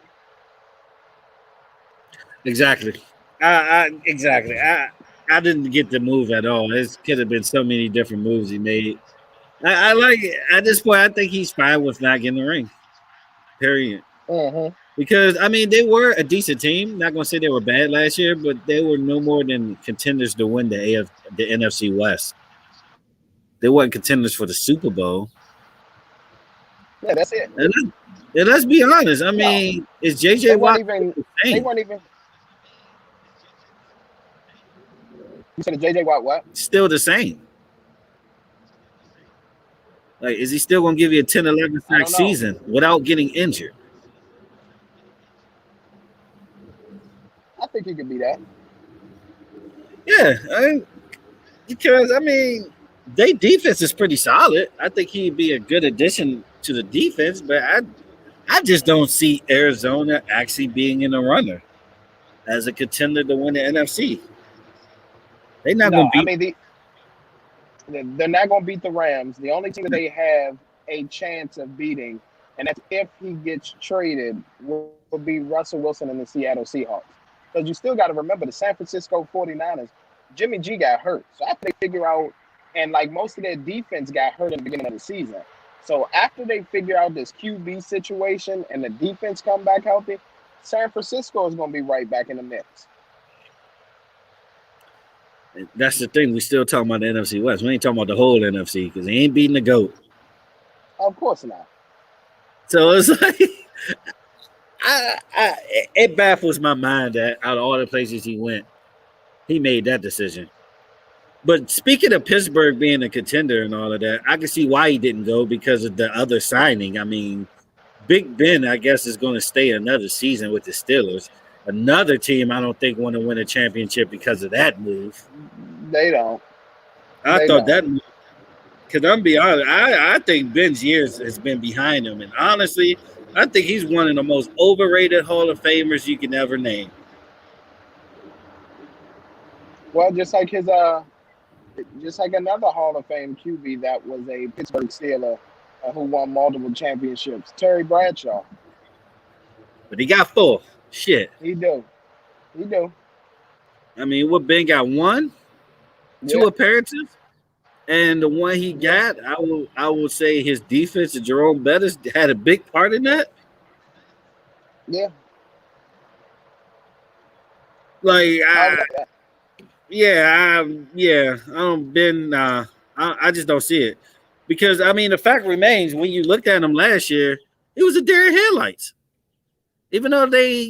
Exactly. Exactly. I didn't get the move at all. It could have been so many different moves he made. I like it. At this point, I think he's fine with not getting the ring. Period. Mm-hmm. Because I mean, they were a decent team. Not gonna say they were bad last year, but they were no more than contenders to win the NFC West. They weren't contenders for the Super Bowl. Yeah, that's it. And let's be honest. I No, mean, is JJ they weren't Watt even. the They same? weren't even. You said JJ Watt what? Still the same. Like, is he still gonna give you a 10, 11 I sack don't know. season without getting injured? I think he could be that. Yeah, because I mean, their defense is pretty solid. I think he'd be a good addition to the defense, but I just don't see Arizona actually being in the runner as a contender to win the NFC. They're not No, going to I beat. mean they're not going to beat the Rams. The only team that they have a chance of beating, and that's if he gets traded, will be Russell Wilson and the Seattle Seahawks. Because you still got to remember the San Francisco 49ers, Jimmy G got hurt. So after they figure out, and like most of their defense got hurt in the beginning of the season. So after they figure out this QB situation and the defense come back healthy, San Francisco is going to be right back in the mix. That's the thing. We still talking about the NFC West. We ain't talking about the whole NFC because they ain't beating the GOAT. Of course not. So it's like it baffles my mind that out of all the places he went, he made that decision. But speaking of Pittsburgh being a contender and all of that, I can see why he didn't go because of the other signing. I mean, Big Ben, I guess, is going to stay another season with the Steelers. Another team I don't think want to win a championship because of that move. They don't. I They thought don't. that because I'm be honest, I think Ben's years has been behind him, and honestly, I think he's one of the most overrated Hall of Famers you can ever name. Well, just like another Hall of Fame QB that was a Pittsburgh Steeler who won multiple championships, Terry Bradshaw. But he got four. Shit. He do. He do. I mean, what Ben got one, two Yeah. appearances, and the one he Yeah. got, I will say his defense and Jerome Bettis had a big part in that. Yeah. Like, I was like that. Ben. I just don't see it because I mean the fact remains when you looked at him last year, it was a deer in headlights. Even though they,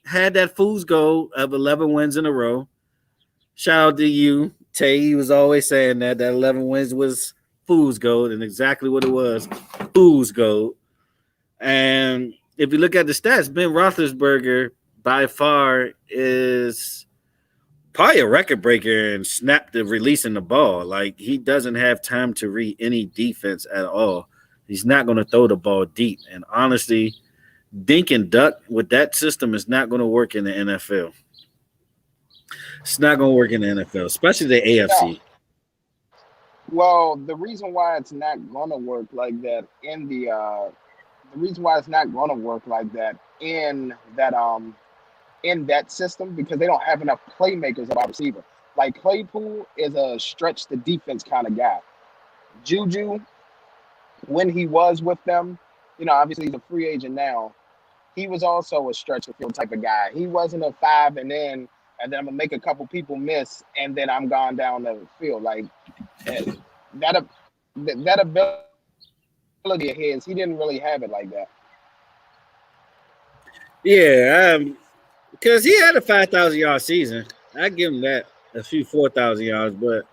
had that fool's goal of 11 wins in a row. Shout out to you, Tay. He was always saying that 11 wins was fool's gold, and exactly what it was, fool's gold. And if you look at the stats, Ben Roethlisberger by far is probably a record breaker and snapped the releasing the ball. Like he doesn't have time to read any defense at all. He's not going to throw the ball deep. And honestly, dink and duck with that system is not going to work in the NFL. It's not going to work in the NFL, especially the No. AFC. Well, the reason why it's not gonna work like that in the reason why it's not gonna work like that in that system because they don't have enough playmakers at wide receiver. Like Claypool is a stretch the defense kind of guy. Juju, when he was with them, obviously he's a free agent now. he was also a stretch the field type of guy. He wasn't a 5 and then I'm gonna make a couple people miss and then I'm gone down the field. Like that that ability of his, he didn't really have it like that. Yeah, because he had a 5,000-yard season. I give him that, a few 4,000 yards, but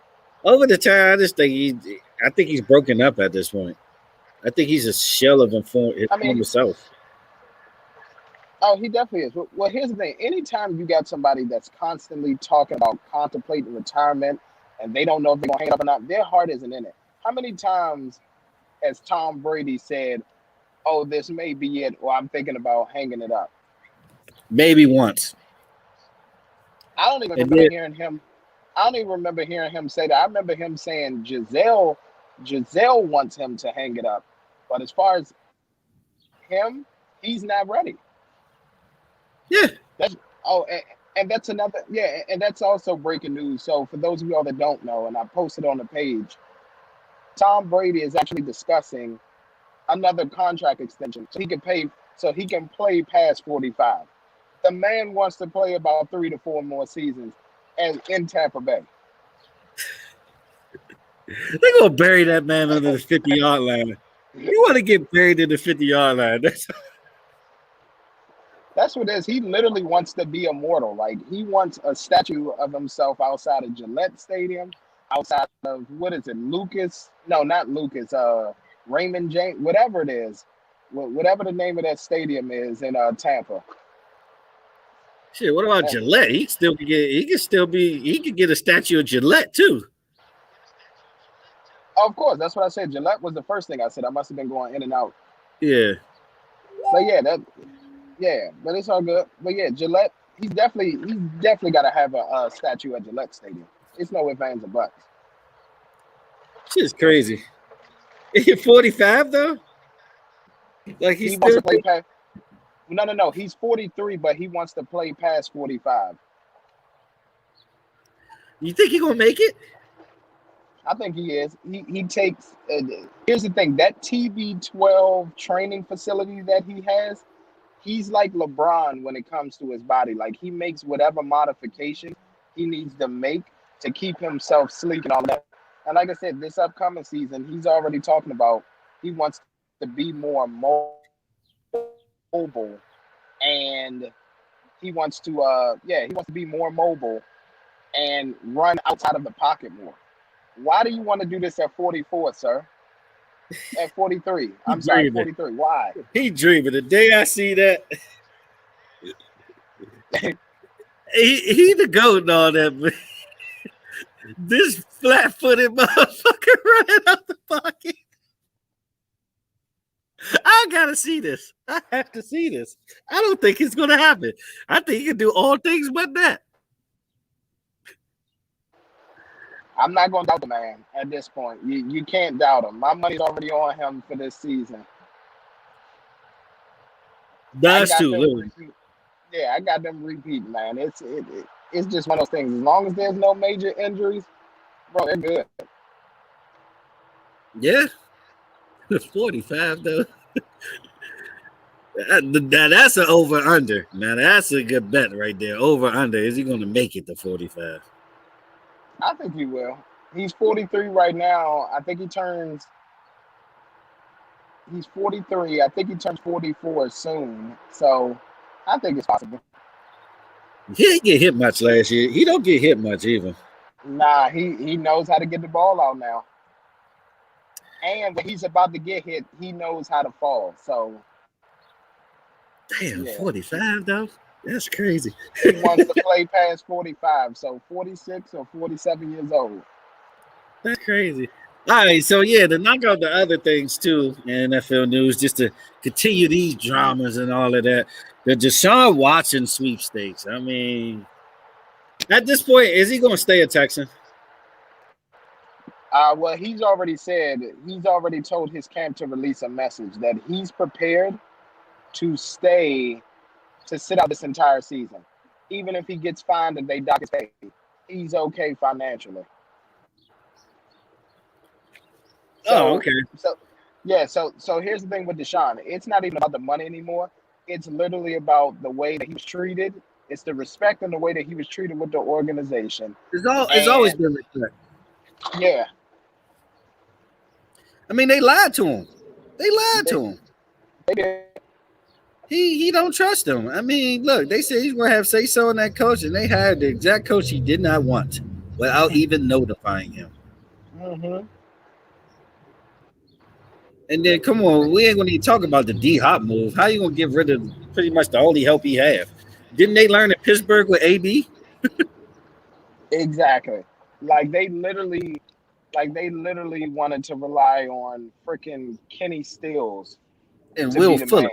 over the time, I just think he's broken up at this point. I think he's a shell of his I mean, former self. oh, he definitely is. Well, here's the thing. Anytime you got somebody that's constantly talking about contemplating retirement and they don't know if they're going to hang it up or not, their heart isn't in it. How many times has Tom Brady said, oh, this may be it, or I'm thinking about hanging it up? Maybe once. I don't even remember hearing him. I don't even remember hearing him say that. I remember him saying Giselle wants him to hang it up. But as far as him, he's not ready. Yeah. And that's another, and that's also breaking news. So for those of y'all that don't know, and I posted on the page, Tom Brady is actually discussing another contract extension so he can play past 45. The man wants to play about 3 to 4 more seasons and in Tampa Bay. They're gonna bury that man under the 50-yard line. You want to get buried in the 50-yard line. That's what it is. He literally wants to be immortal. Like, he wants a statue of himself outside of Gillette Stadium, outside of, what is it, Lucas? No, not Lucas. Raymond James, whatever it is. Whatever the name of that stadium is in Tampa. Shit, what about Gillette? He could get a statue of Gillette too. Of course, that's what I said. Gillette was the first thing I said. I must have been going in and out. Yeah. But but it's all good. But yeah, Gillette, he's definitely got to have a statue at Gillette Stadium. It's no ifs, ands, or buts. Shit's crazy. Is he 45 though? Like he wants to play past. No. He's 43, but he wants to play past 45. You think he's gonna make it? I think he is. He takes. Here's the thing: that TB12 training facility that he has, he's like LeBron when it comes to his body. Like, he makes whatever modification he needs to make to keep himself sleek and all that. And like I said, this upcoming season, he's already talking about he wants to be more mobile, and he wants to be more mobile and run outside of the pocket more. Why do you want to do this at 44, sir? At 43. I'm sorry, 43. Why? He dreaming. The day I see that, he the goat and all that, but this flat-footed motherfucker running out the pocket. I gotta see this. I have to see this. I don't think it's gonna happen. I think he can do all things but that. I'm not going to doubt the man at this point. You can't doubt him. My money's already on him for this season. That's too little. Yeah, I got them repeat, man. It's just one of those things. As long as there's no major injuries, bro, they're good. Yeah. 45, though. That's an over-under. Now, that's a good bet right there. Over-under. Is he going to make it to 45? I think he will. He's 43 right now. I think he's 43. I think he turns 44 soon. So I think it's possible. He didn't get hit much last year. He don't get hit much either. Nah, he knows how to get the ball out now. And when he's about to get hit, he knows how to fall. So damn, 45 though? That's crazy. He wants to play past 45, so 46 or 47 years old. That's crazy. All right, so yeah, to knock out the other things too in NFL news, just to continue these dramas and all of that. The Deshaun Watson sweepstakes. I mean, at this point, is he going to stay a Texan? Well, he's already told his camp to release a message that he's prepared to sit out this entire season. Even if he gets fined and they dock his pay, he's okay financially. Okay. So here's the thing with Deshaun. It's not even about the money anymore. It's literally about the way that he was treated. It's the respect and the way that he was treated with the organization. It's always And been respect. yeah, I mean, they lied to him. They lied they, to him. they did. He don't trust them. I mean, look, they said he's gonna have say so in that coach, and they hired the exact coach he did not want without even notifying him. Mm-hmm. And then come on, we ain't gonna even talk about the D Hop move. How you gonna get rid of pretty much the only help he have? Didn't they learn in Pittsburgh with AB Exactly. Like they literally wanted to rely on freaking Kenny Stills and to Will be the Fuller? man,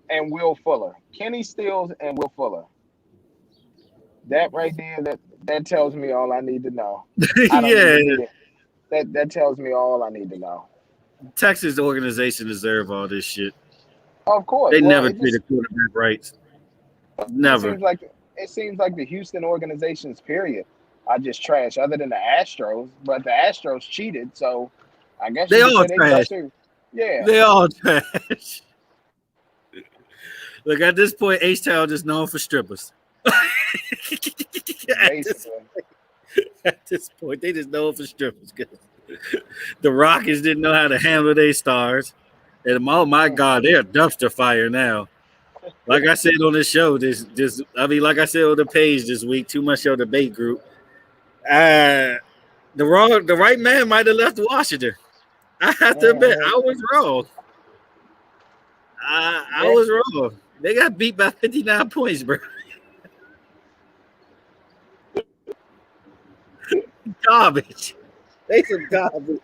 and Will Fuller. Kenny Stills and Will Fuller. That right there, that tells me all I need to know. I don't Yeah, even need it. That tells me all I need to know. Texas organization deserve all this shit. Of course. They Well, never treated quarterback right. it Never. seems like it seems like the Houston organizations, period, are just trash. Other than the Astros, but the Astros cheated, so I guess They you could all say they trash. suck too. Yeah, They all trash. Look, at this point, H-Town just known for strippers. basically. At this point, they just known for strippers. The Rockets didn't know how to handle their stars. And oh my Mm. God, they're a dumpster fire now. Like I said on the show, like I said on the page this week, too much show debate group. The right man might have left Washington. I have to admit, Mhm. I was wrong. I Yeah, was wrong. They got beat by 59 points, bro. Garbage. They some garbage.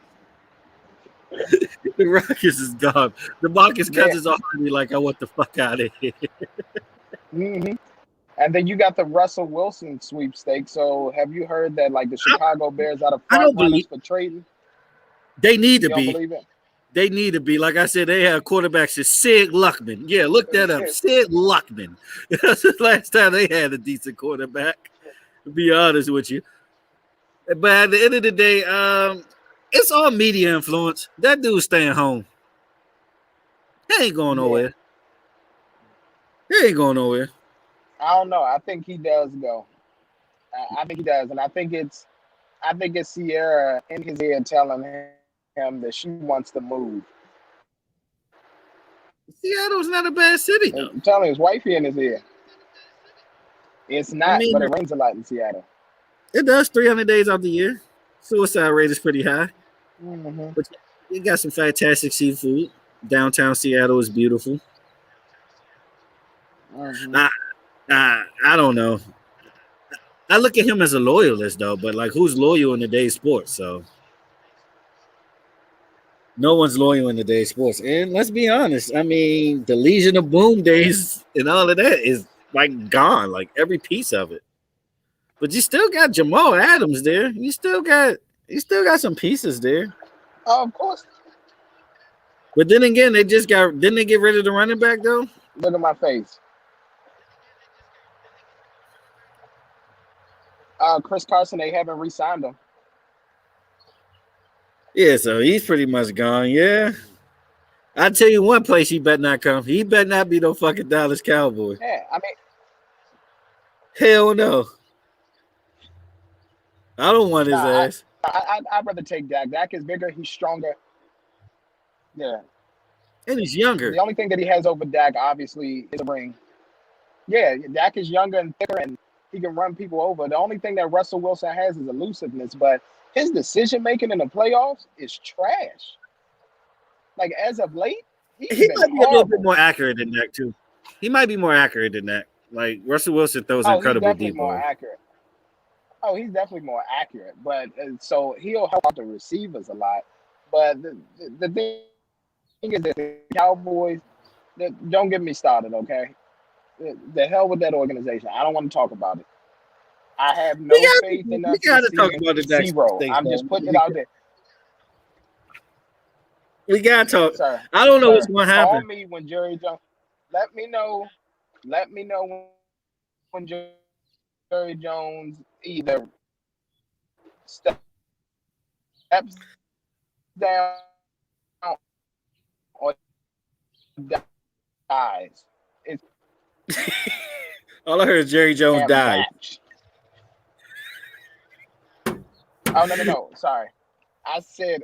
The Rockets is garbage. The Marcus yeah. Cousins are already like, I want the fuck out of here. Hmm. And then you got the Russell Wilson sweepstakes. So have you heard that like the I, Chicago Bears are the I front don't runners believe for trading? they need to You don't be. believe it? They need to be. Like I said, they have quarterbacks as Sid Luckman. Yeah, look that up. Sid Luckman. That's the last time they had a decent quarterback, to be honest with you. But at the end of the day, it's all media influence. That dude's staying home. He ain't going Yeah, nowhere. He ain't going nowhere. I don't know. I think he does go. I think he does, and I think it's Sierra in his ear telling him that she wants to move. Seattle's not a bad city, though. I'm telling his wifey in his ear. It's I not, mean, but it rains a lot in Seattle. it does 300 days out the year. Suicide rate is pretty high. Hmm. But you got some fantastic seafood. Downtown Seattle is beautiful. Hmm. I, I don't know. I look at him as a loyalist, though, but like, who's loyal in today's sports? So no one's loyal in today's sports. And let's be honest. I mean, the Legion of Boom days and all of that is like gone, like every piece of it. But you still got Jamal Adams there. You still got some pieces there. Oh, of course. But then again, didn't they get rid of the running back though? Look at my face. Chris Carson, they haven't re-signed him. Yeah, so he's pretty much gone. Yeah. I tell you one place he better not come. He better not be no fucking Dallas Cowboy. Yeah, I mean, Hell no. I don't want nah, his ass. I'd rather take Dak. Dak is bigger. He's stronger. Yeah. And he's younger. The only thing that he has over Dak, obviously, is a ring. Yeah, Dak is younger and thicker, and he can run people over. The only thing that Russell Wilson has is elusiveness, but his decision making in the playoffs is trash. Like as of late, he's He been might be a little bit horrible. more accurate than that too. He might be more accurate than that. Like Russell Wilson throws Oh, he's incredible definitely deep more balls. accurate. Oh, he's definitely more accurate, but so he'll help out the receivers a lot. But the thing is that the Cowboys, don't get me started, okay? The hell with that organization. I don't want to talk about it. I have We no got faith in we us got this to talk season. about the next Zero. thing, I'm man. just putting it out there, We got to talk. sir. I don't know what's Sir, going to call happen. me when Jerry Jones. Let me know. Let me know when Jerry Jones either steps down or dies. It's All I heard is Jerry Jones Damn died. match. Oh no. Sorry. I said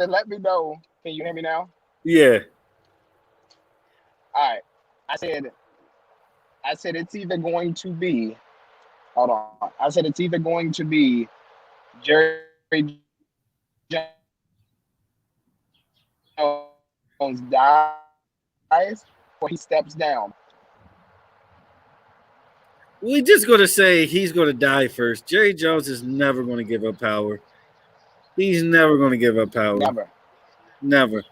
let me know. Can you hear me now? Yeah. All right. I said it's either going to be. Hold on. I said it's either going to be Jerry Jones dies or he steps down. We're just going to say he's going to die first. Jerry Jones is never going to give up power. He's never going to give up power. Never.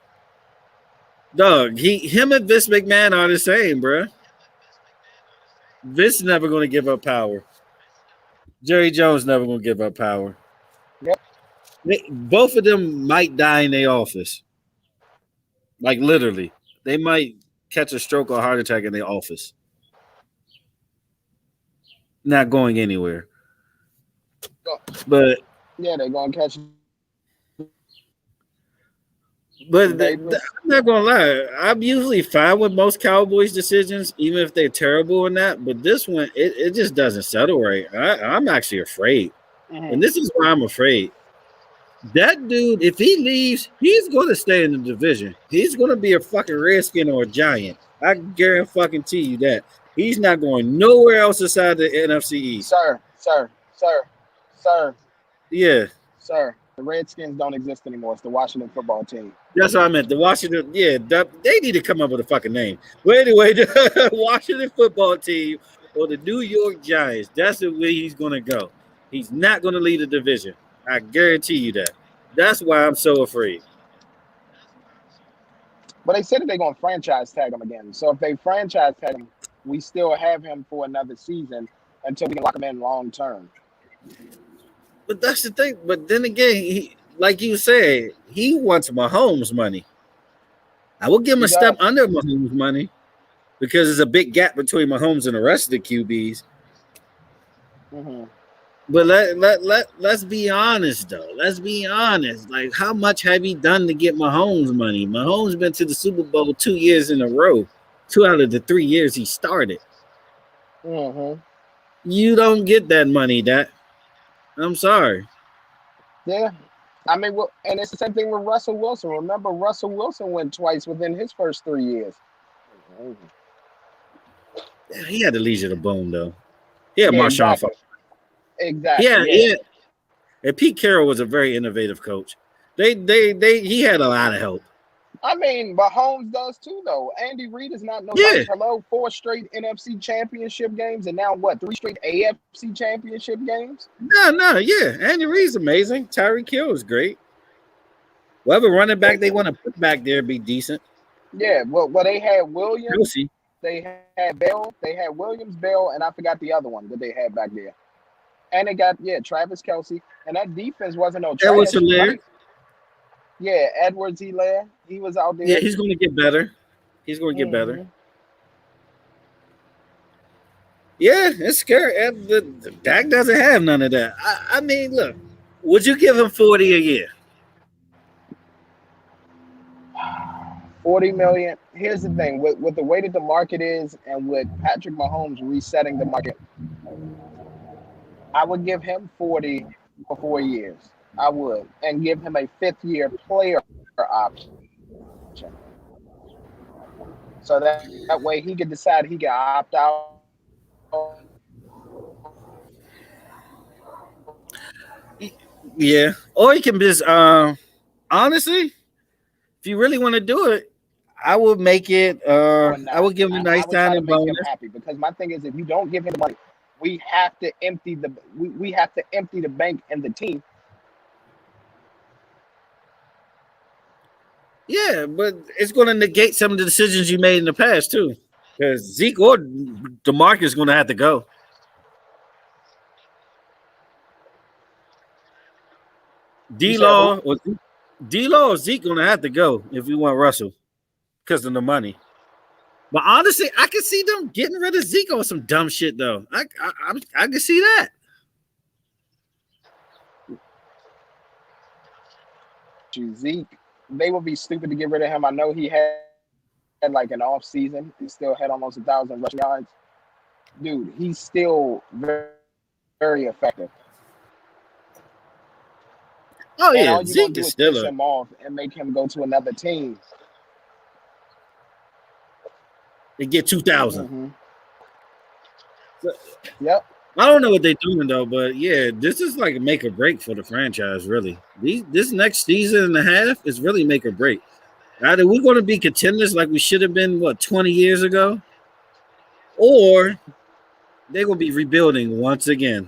Dog, him and Vince McMahon are the same, bro. Vince never going to give up power. Jerry Jones never going to give up power. Yep. Both of them might die in their office. Like literally. They might catch a stroke or a heart attack in their office. Not going anywhere. But yeah, they're going to catch. But I'm not gonna lie, I'm usually fine with most Cowboys decisions, even if they're terrible in that. But this one, it just doesn't settle right. I'm actually afraid, and this is why I'm afraid. That dude, if he leaves, he's gonna stay in the division. He's gonna be a fucking Redskin or a Giant. I guarantee you that. He's not going nowhere else aside the NFC East. Sir. Yeah. Sir, the Redskins don't exist anymore. It's the Washington football team. That's what I meant. The Washington, they need to come up with a fucking name. But anyway, the Washington football team or the New York Giants, that's the way he's going to go. He's not going to lead the division. I guarantee you that. That's why I'm so afraid. But they said that they're going to franchise tag him again. So if they franchise tag him, we still have him for another season until we can lock him in long term. But that's the thing. But then again, like you said, he wants Mahomes' money. I will give him a step under Mahomes' money because there's a big gap between Mahomes and the rest of the QBs. Mm-hmm. But let's be honest, though. Let's be honest. Like, how much have he done to get Mahomes' money? Mahomes been to the Super Bowl 2 years in a row. 2 out of the 3 years he started. Mm-hmm. You don't get that money, I'm sorry. Yeah. I mean, and it's the same thing with Russell Wilson. Remember, Russell Wilson went twice within his first 3 years. Yeah, he had the Legion of Boom, though. He had Marshawn Falk. Exactly. Yeah. And Pete Carroll was a very innovative coach. He had a lot of help. I mean, Mahomes does too, though. Andy Reid is not hello, 4 straight NFC championship games, and now 3 straight AFC championship games? Yeah. Andy Reid's amazing. Tyreek Hill is great. Whatever running back they want to put back there be decent. Yeah, well, they had Williams. Kelsey. They had Bell. They had Williams, Bell, and I forgot the other one that they had back there. And they got, Travis Kelsey. And that defense wasn't no trash. Yeah, Edwards-Helaire. He was out there. Yeah, he's going to get better. Better. Yeah, it's scary. The Dak doesn't have none of that. I mean, look, would you give him $40 a year? $40 million. Here's the thing. With the way that the market is and with Patrick Mahomes resetting the market, I would give him 40 for 4 years. I would. And give him a 5th-year player option. So that way he could decide he can opt out. Yeah. Or he can just honestly, if you really want to do it, I would make it I would give him a nice signing bonus. Happy because my thing is if you don't give him the money, we have to empty the bank and the team. Yeah, but it's going to negate some of the decisions you made in the past too, because Zeke or DeMarcus is going to have to go. D-Law or Zeke going to have to go if we want Russell because of the money. But honestly, I can see them getting rid of Zeke on some dumb shit though. I can see that. Zeke, they would be stupid to get rid of him. I know he had like an off season. He still had almost 1,000 rushing yards. dude, he's still very effective. Oh And yeah, all you're gonna Zeke do is is still piss a. him off and make him go to another team. They get 2,000. Hmm. So, Yep. I don't know what they're doing though, but yeah, this is like a make or break for the franchise. Really, this next season and a half is really make or break. Either we're going to be contenders like we should have been 20 years ago, or they're going to be rebuilding once again.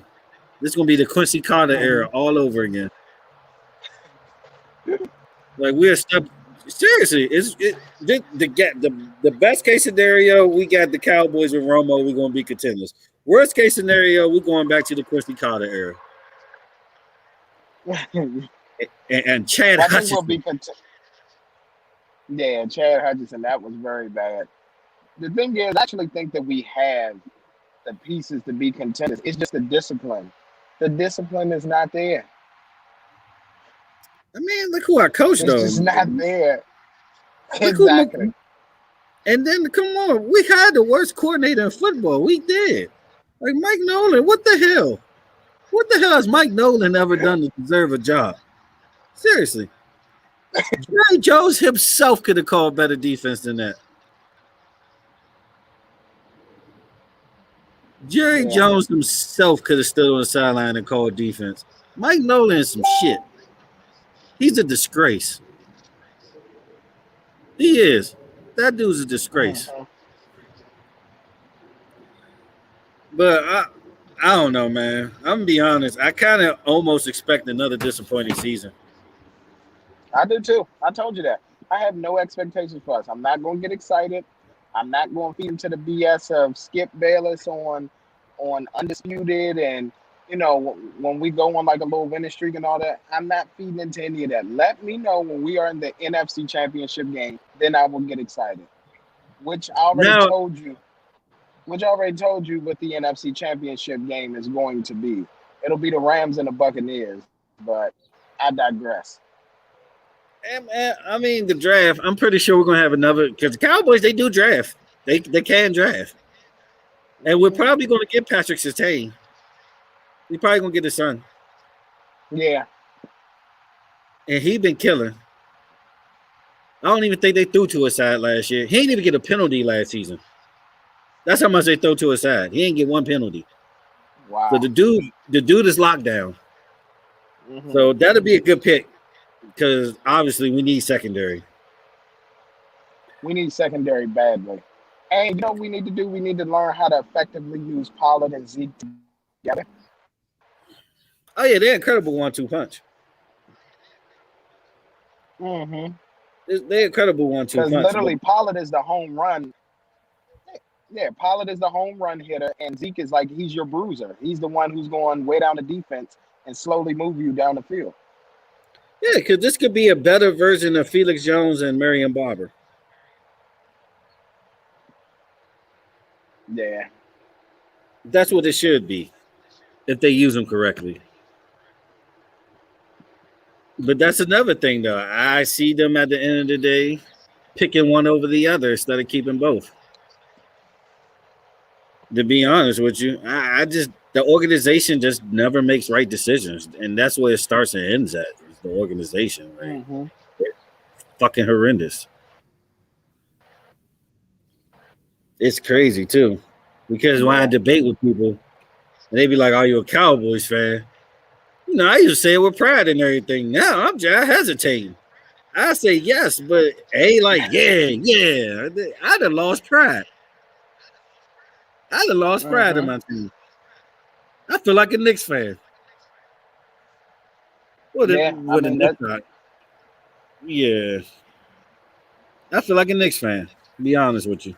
This is going to be the Quincy Carter era Hmm. all over again. Like we're step seriously. The best case scenario, we got the Cowboys with Romo. We're going to be contenders. Worst case scenario, we're going back to the Quincy Carter era. And Chad I think we'll Hutchinson. be yeah, Chad Hutchinson, that was very bad. The thing is, I actually think that we have the pieces to be contenders. It's just the discipline. The discipline is not there. I mean, look who our coach It's though. just not there. Look who. Exactly. And then come on, we had the worst coordinator in football. We did. Like Mike Nolan. What the hell? What the hell has Mike Nolan ever done to deserve a job? Seriously. Jerry Jones himself could have called better defense than that. Jerry Yeah. Jones himself could have stood on the sideline and called defense. Mike Nolan is some shit. He's a disgrace. He is. That dude's a disgrace. Mhm. But I don't know, man. I'm gonna be honest. I kind of almost expect another disappointing season. I do too. I told you that. I have no expectations for us. I'm not going to get excited. I'm not going to feed into the BS of Skip Bayless on undisputed and when we go on like a little winning streak and all that. I'm not feeding into any of that. Let me know when we are in the NFC Championship game, then I will get excited. Which I already Now, told you. Which I already told you what the NFC Championship game is going to be. It'll be the Rams and the Buccaneers, but I digress. I mean, the draft. I'm pretty sure we're gonna have another because the Cowboys they do draft. They can draft, and we're probably gonna get Patrick Surtain. We probably gonna get his son, Yeah. and he been killing. I don't even think they threw to his side last year. He didn't even get a penalty last season. That's how much they throw to his side. He didn't get one penalty. So Wow. the dude is locked down. Hmm. So that'll be a good pick because obviously we need secondary. We need secondary badly. And you know what we need to do? We need to learn how to effectively use Pollard and Zeke together. Oh yeah, they're incredible 1-2 punch. Mm-hmm. They're incredible 1-2 Because punch. literally Pollard is the home run. Yeah, Pollard is the home run hitter, and Zeke is like he's your bruiser. He's the one who's going way down the defense and slowly move you down the field. Yeah, because this could be a better version of Felix Jones and Marion Barber. Yeah. That's what it should be if they use them correctly. But that's another thing, though. I see them at the end of the day picking one over the other instead of keeping both. To be honest with you, I just the organization just never makes right decisions, and that's where it starts and ends at. Is the organization, right? Mm-hmm. Fucking horrendous. It's crazy too, because when I Yeah. debate with people, and they be like, "Are you a Cowboys fan?" You know, I used to say it with pride and everything. Now I'm just hesitating. I say yes, but it ain't like yeah. I'd have lost pride. I'd have lost pride in Mm-hmm. my team. I feel like a Knicks fan. What a Yeah. I what a mean Knicks that. fan. Yeah, I feel like a Knicks fan. To be honest with you,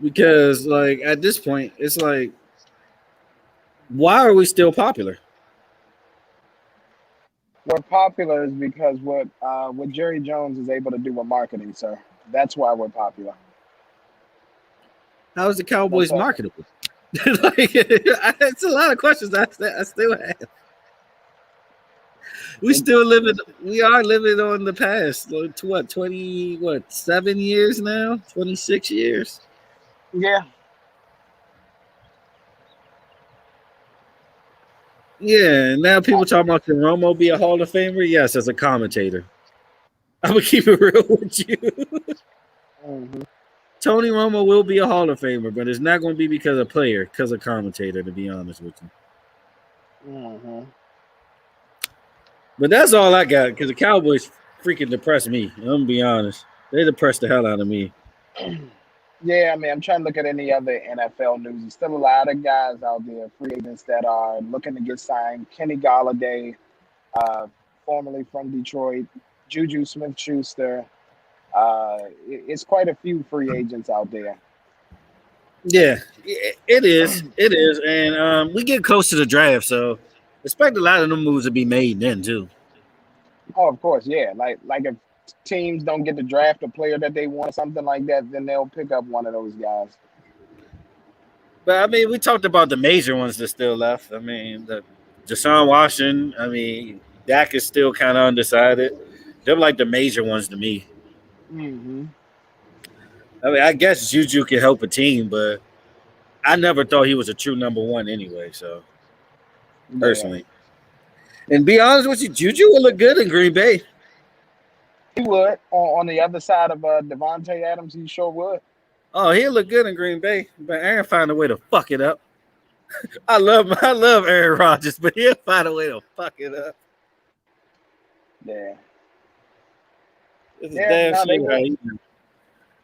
because like at this point, it's like, why are we still popular? We're popular is because what Jerry Jones is able to do with marketing, sir. That's why we're popular. How is the That's Cowboys all. marketable? Like, it's a lot of questions I still have. We It, still living. We are living on the past. To what 20? What 7 years now? 26 years. Yeah. Yeah, and now people talking about can Romo be a Hall of Famer? Yes, as a commentator. I'm gonna keep it real with you. Mm-hmm. Tony Romo will be a Hall of Famer, but it's not going to be because of player, because of commentator. To be honest with you, Mm-hmm. but that's all I got because the Cowboys freaking depressed me. I'm gonna be honest; they depressed the hell out of me. Yeah, I mean, I'm trying to look at any other NFL news. There's still a lot of guys out there, free agents that are looking to get signed. Kenny Galladay, uh, formerly from Detroit, Juju Smith-Schuster. It's quite a few free agents out there. Yeah, it is. It is, and we get close to the draft, so expect a lot of them moves to be made then too. Oh, of course, yeah. Like if teams don't get to draft a player that they want, or something like that, then they'll pick up one of those guys. But I mean, we talked about the major ones that still left. I mean, the Deshaun Washington. I mean, Dak is still kind of undecided. They're like the major ones to me. Mm-hmm. I mean, I guess Juju can help a team, but I never thought he was a true number one anyway. So Yeah, personally, and be honest with you, Juju will look good in Green Bay. he would. On the other side of Devontae Adams, he sure would. Oh, he'll look good in Green Bay, but Aaron find a way to fuck it up. I love Aaron Rodgers, but he'll find a way to fuck it up. Yeah, This is yeah. damn No, they shame how will. he do.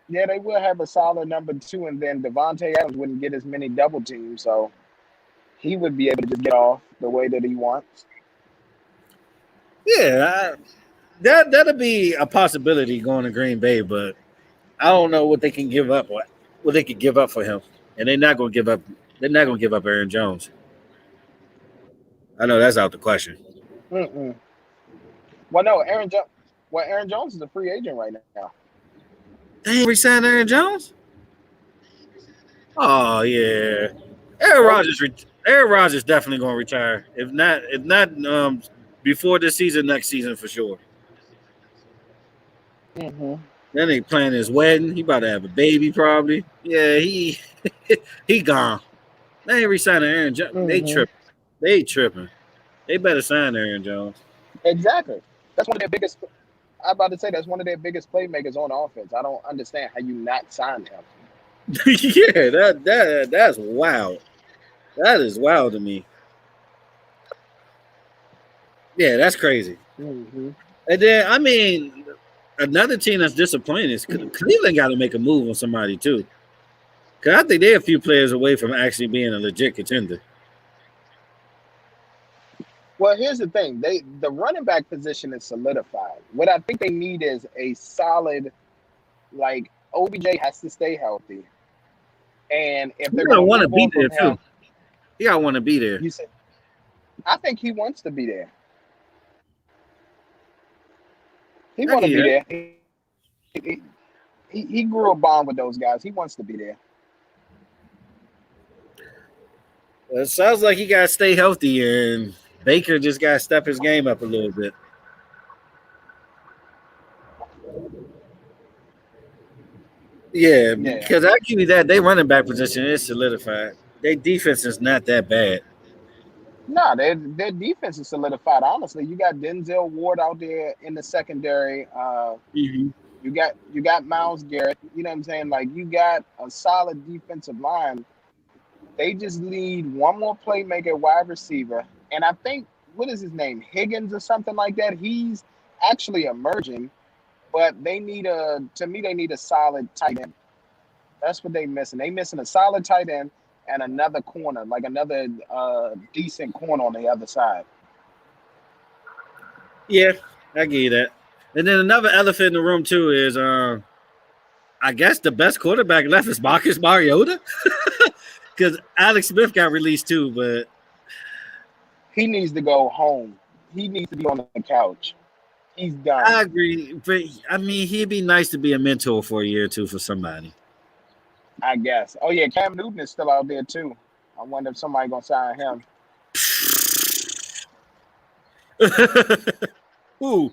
Yeah, they will have a solid number two, and then Devontae Adams wouldn't get as many double teams, so he would be able to just get off the way that he wants. Yeah, that'll be a possibility going to Green Bay, but I don't know what they can give up. What they could give up for him, and they're not going to give up. They're not going to give up Aaron Jones. I know that's out the question. Mm-mm. Well, no, Aaron. Well, Aaron Jones is a free agent right now. They ain't re-signed Aaron Jones. Oh yeah, Aaron Nope. Rodgers. Aaron Rodgers definitely going to retire. If not, before this season, next season for sure. Mm-hmm. Then they planning his wedding. He about to have a baby probably. Yeah, he he gone. They ain't re-signing Aaron Jones. They Mm-hmm. tripping. They tripping. They better sign Aaron Jones. Exactly. That's one of their biggest. I'm about to say that's one of their biggest playmakers on offense. I don't understand how you not signed him. Yeah, that's wild. That is wild to me. Yeah, that's crazy. Mm-hmm. And then I mean, another team that's disappointed is Cleveland got to make a move on somebody too. Cause I think they're a few players away from actually being a legit contender. Well, here's the thing: the running back position is solidified. What I think they need is a solid, like OBJ has to stay healthy, and if He they're gotta going to want to move be on there from too. him, He gotta want to be there. you said I think he wants to be there. He I want to get be that. there. He grew a bond with those guys. He wants to be there. It sounds like he gotta stay healthy, and Baker just gotta step his game up a little bit. Yeah, Yeah. because I give you that they running back position is solidified. Their defense is not that bad. No, their defense is solidified. Honestly, you got Denzel Ward out there in the secondary. Mm-hmm. You got Miles Garrett. You know what I'm saying? Like you got a solid defensive line. They just need one more playmaker, wide receiver, and I think what is his name, Higgins or something like that. He's actually emerging, but they need a. To me, they need a solid tight end. That's what they missing. They missing a solid tight end and another corner, like another decent corner on the other side. Yeah, I give you that. And then another elephant in the room too is I guess the best quarterback left is Marcus Mariota. Because Alex Smith got released too, but He needs to go home. He needs to be on the couch. He's I done. agree. But I mean, he'd be nice to be a mentor for a year or two for somebody. I guess. Oh yeah, Cam Newton is still out there too. I wonder if somebody gonna sign him. Ooh,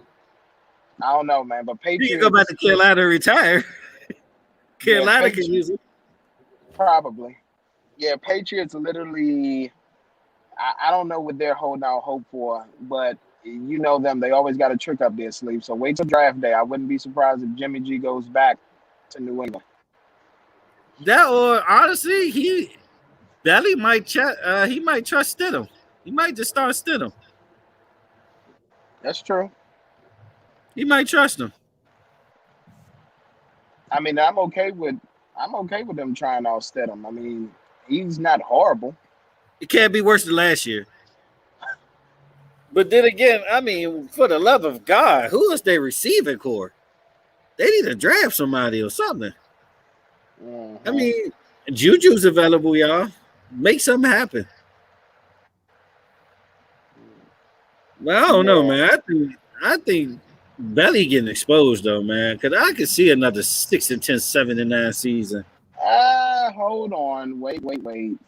I don't know, man. But he can go back Patriots, to Carolina and retire. yeah, Carolina can use it. Probably. Yeah, Patriots literally. I don't know what they're holding out hope for, but you know them. They always got a trick up their sleeve. So wait till draft day. I wouldn't be surprised if Jimmy G goes back to New England. That or honestly, Belly might he might trust Stidham. He might just start Stidham. That's true. He might trust him. I mean, I'm okay with them trying out Stidham. I mean, he's not horrible. It can't be worse than last year. But then again, I mean, for the love of God, who is their receiving core? They need to draft somebody or something. I mean, Juju's available, y'all. Make something happen. Well, I don't know, man. I think Belly getting exposed though, man. Because I could see another 6-10, 7-9 season. Hold on. Wait.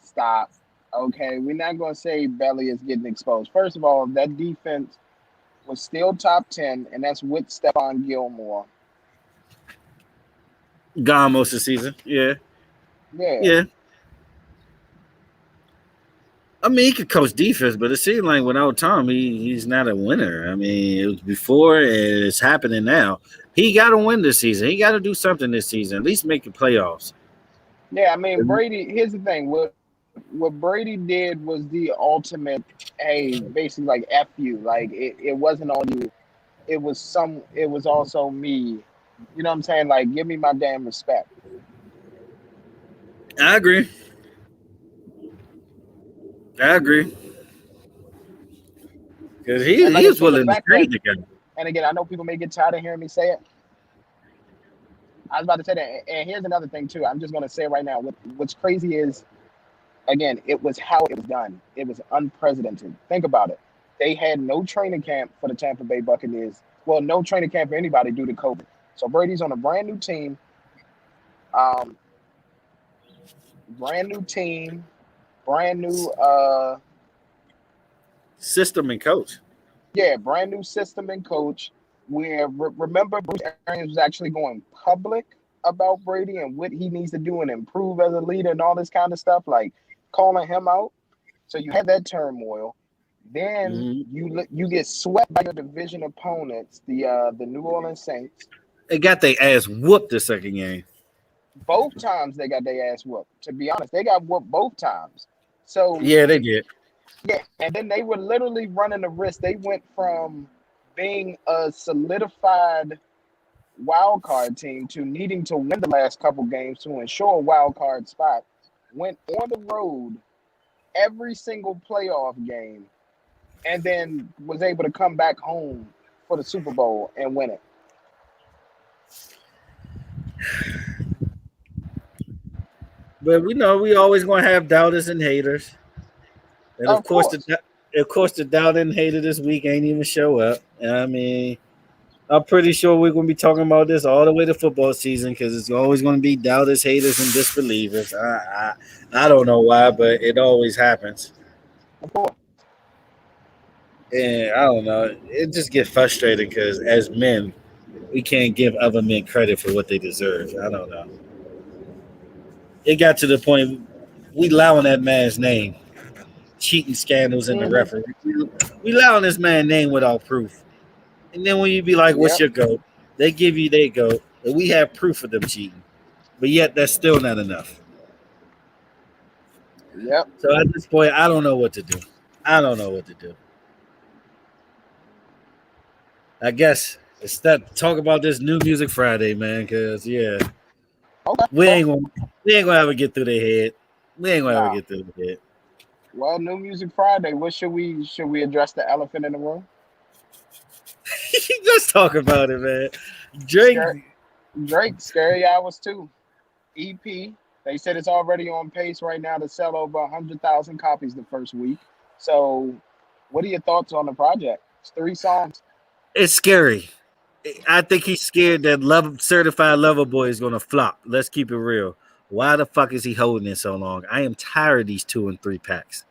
Stop. Okay, we're not going to say Belly is getting exposed. First of all, that defense was still top 10, and that's with Stephon Gilmore. Gone most of the season. Yeah. I mean, he could coach defense, but it seems like without Tom, he's not a winner. I mean, it was before, and it's happening now. He got to win this season. He got to do something this season, at least make the playoffs. Yeah, I mean, Brady, here's the thing. What Brady did was the ultimate, hey, basically like F you. Like it wasn't all you. It was also me. You know what I'm saying? Like, give me my damn respect. I agree. Because he was willing to trade the guy. And again, I know people may get tired of hearing me say it. I was about to say that. And here's another thing, too. I'm just going to say it right now. What's crazy is, again, it was how it was done. It was unprecedented. Think about it. They had no training camp for the Tampa Bay Buccaneers. Well, no training camp for anybody due to COVID. So Brady's on a brand new team. Brand new system and coach. Yeah, brand new system and coach. Where remember Bruce Arians was actually going public about Brady and what he needs to do and improve as a leader and all this kind of stuff, like calling him out. So you had that turmoil. Then you get swept by your division opponents, the New Orleans Saints. They got their ass whooped the second game. Both times they got their ass whooped. To be honest, they got whooped both times. So yeah, they did. Yeah, and then they were literally running the risk. They went from being a solidified wild card team to needing to win the last couple games to ensure a wild card spot. Went on the road every single playoff game, and then was able to come back home for the Super Bowl and win it. But we know we always going to have doubters and haters. And of course, the doubter and hater this week ain't even show up. I mean, I'm pretty sure we're going to be talking about this all the way to football season because it's always going to be doubters, haters, and disbelievers. I don't know why, but it always happens. Of course. And I don't know. It just gets frustrating because as men, we can't give other men credit for what they deserve. I don't know. It got to the point we allowing that man's name. Cheating scandals in the referee. We allowing this man's name without proof. And then when you be like, what's your goat? They give you their goat. And we have proof of them cheating. But yet that's still not enough. Yep. So at this point, I don't know what to do. I guess it's that talk about this New Music Friday, man, because we ain't gonna ever get through their head. Well, New Music Friday. What should we address the elephant in the room? Let's talk about it, man. Drake, Scary Hours 2 EP. They said it's already on pace right now to sell over 100,000 copies the first week. So, what are your thoughts on the project? It's 3 songs. It's scary. I think he's scared that Certified Lover Boy is going to flop. Let's keep it real. Why the fuck is he holding it so long? I am tired of these 2 and 3 packs.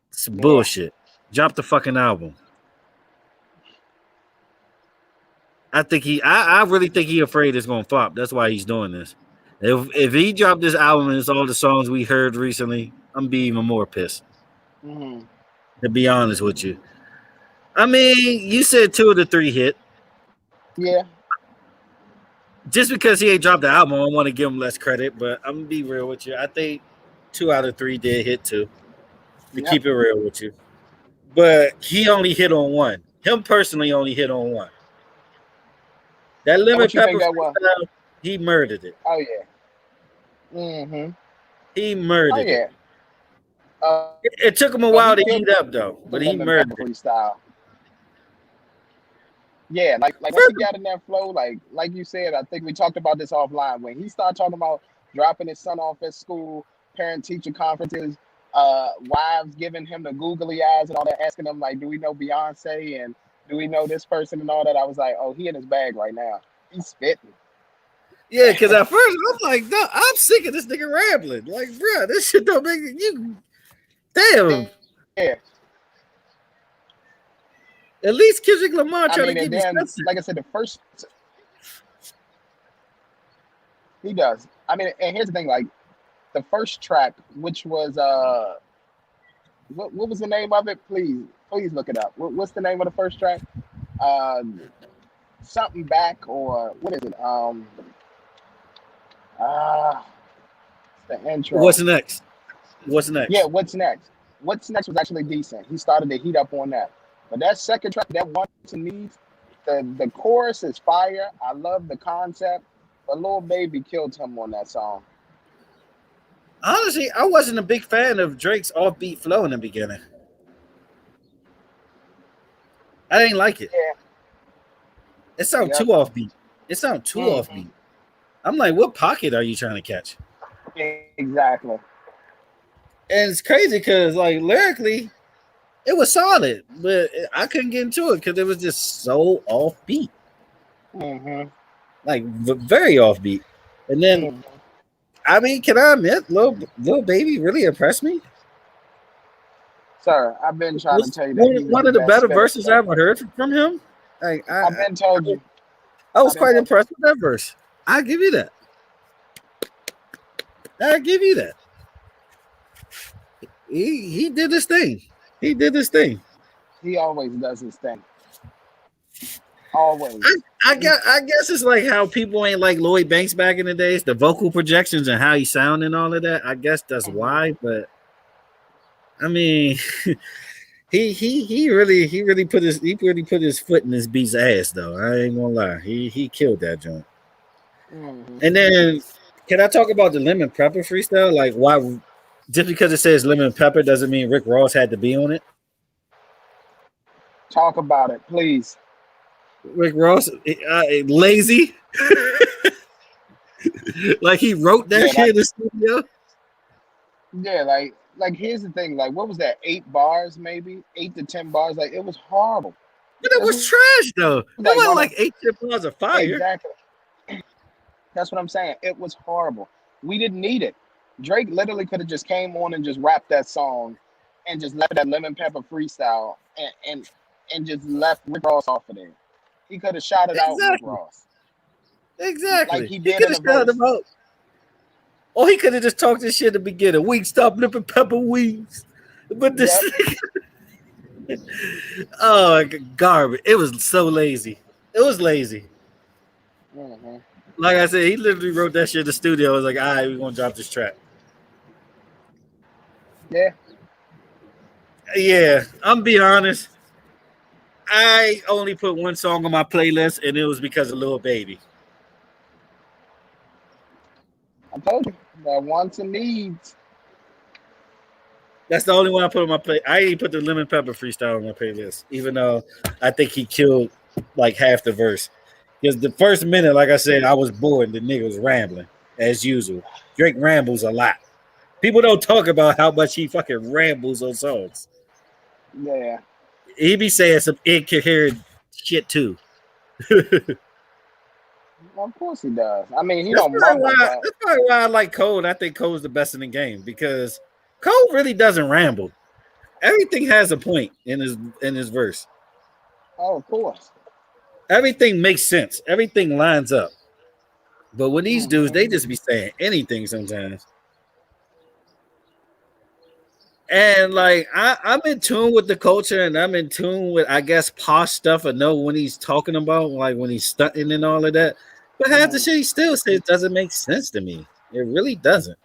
It's bullshit. Drop the fucking album. I really think he's afraid it's going to flop. That's why he's doing this. If he dropped this album and it's all the songs we heard recently, I'm be even more pissed. Hmm. To be honest with you, I mean, you said 2 of the 3 hit. Yeah. Just because he ain't dropped the album, I want to give him less credit. But I'm gonna be real with you. I think 2 out of 3 did hit too. To Yep. keep it real with you, but he only hit on one. Him personally only hit on one. That And lemon what you think pepper that was? freestyle, he murdered it. Oh yeah. Hmm. He Oh murdered it. yeah. Uh, It took him a no, he while to killed heat up though, the but he lemon pepper murdered it. freestyle. Yeah, like once he First, got in that flow, like you said, I think we talked about this offline. When he started talking about dropping his son off at school, parent teacher conferences, wives giving him the googly eyes and all that, asking him like, "Do we know Beyonce and do we know this person and all that?" I was like, "Oh, he in his bag right now. He's spitting." yeah, because at first I'm like, no, I'm sick of this nigga rambling. Like, bro, this shit don't make you. Damn. Yeah, At least Kendrick Lamar I trying to mean, give and me then something. like I said, the first he does. I mean, and here's the thing, like the first track, which was what was the name of it? Please look it up. What's the name of the first track? Uh, Something back or what is it? Ah, it's the What's intro. next? What's Yeah, next? what's next? What's next was actually decent. He started to heat up on that. But that second track, that wants and needs, the chorus is fire. I love the concept. But Lil Baby killed him on that song. Honestly, I wasn't a big fan of Drake's offbeat flow in the beginning. I didn't like it. Yeah. It sounded too Yep. offbeat. It sounded too Hmm. offbeat. I'm like, what pocket are you trying to catch? Exactly. And it's crazy because, like, lyrically, it was solid, but I couldn't get into it because it was just so offbeat, Hmm. like very offbeat. And then, Hmm. I mean, can I admit, little baby really impressed me. Sir, I've been It trying to was tell you that one he's one the of the best better spitter verses I so ever far. heard from him. Like, I've been told you. I I've was been quite told you. impressed with that verse. I give you that. I give you that. He did his thing. He did his thing. He always does his thing. I, Always. I guess it's like how people ain't like Lloyd Banks back in the days, the vocal projections and how he sound and all of that. I guess that's Hmm. why. But I mean, he really put his foot in this beast's ass though. I ain't gonna lie. He killed that joint. Hmm. And then can I talk about the lemon pepper freestyle? Like why just because it says lemon pepper doesn't mean Rick Ross had to be on it. Talk about it, please. Rick Ross lazy. Like he wrote that Yeah, shit in the studio. yeah, like here's the thing. Like, what was that? 8 bars, maybe 8 to 10 bars. Like, it was horrible. But it It was was trash though. It like wasn't on a like 8 chip bars of fire. exactly. That's what I'm saying. It was horrible. We didn't need it. Drake literally could have just came on and just rapped that song, and just left that lemon pepper freestyle, and just left Rick Ross off of there. He could have shouted out Rick Exactly. Ross like Exactly. he He did could in have the shouted verse. him out. Or he could have just talked this shit at the beginning. Wings stop lemon pepper wings. But this Yep. oh garbage. It was so lazy. It was lazy. Hmm. Like I said, he literally wrote that shit in the studio. I was like, all right, we're gonna drop this track. Yeah. Yeah, I'm be honest. I only put one song on my playlist, and it was because of Lil Baby. I told you that wants and needs. That's the only one I put on my play. I ain't put the lemon pepper freestyle on my playlist, even though I think he killed like half the verse. Because the first minute, like I said, I was bored. The nigga was rambling as usual. Drake rambles a lot. People don't talk about how much he fucking rambles on songs. Yeah. He be saying some incoherent shit too. that's Of course he does. I mean, he don't probably mumble, why. but That's probably why I like Cole. I think Cole's the best in the game because Cole really doesn't ramble. Everything has a point in his verse. oh, of course. Everything makes sense. Everything lines up. But with these dudes, they just be saying anything sometimes. And like I'm in tune with the culture, and I'm in tune with, I guess, posh stuff. I know when he's talking about, like when he's stunting and all of that. But half the shit he still says doesn't make sense to me. It really doesn't.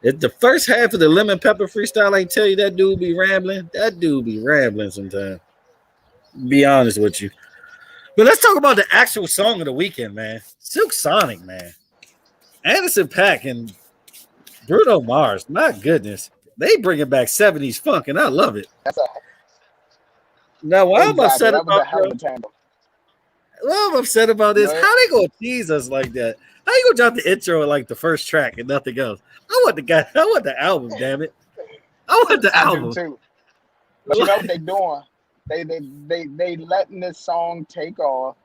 If the first half of the lemon pepper freestyle ain't tell you that dude be rambling, that dude be rambling sometimes. Be honest with you. But let's talk about the actual song of the weekend, man. Silk Sonic, man. Anderson .Paak and Bruno Mars. My goodness. They bringing back 70s funk, and I love it. Now, what I'm upset That was about, a hell of a tangle. what I'm upset about is how they gonna tease us like that. How you gonna drop the intro at like the first track and nothing else? I want the album, damn it. I want the album. I do too. But you know what they doing? They letting this song take off.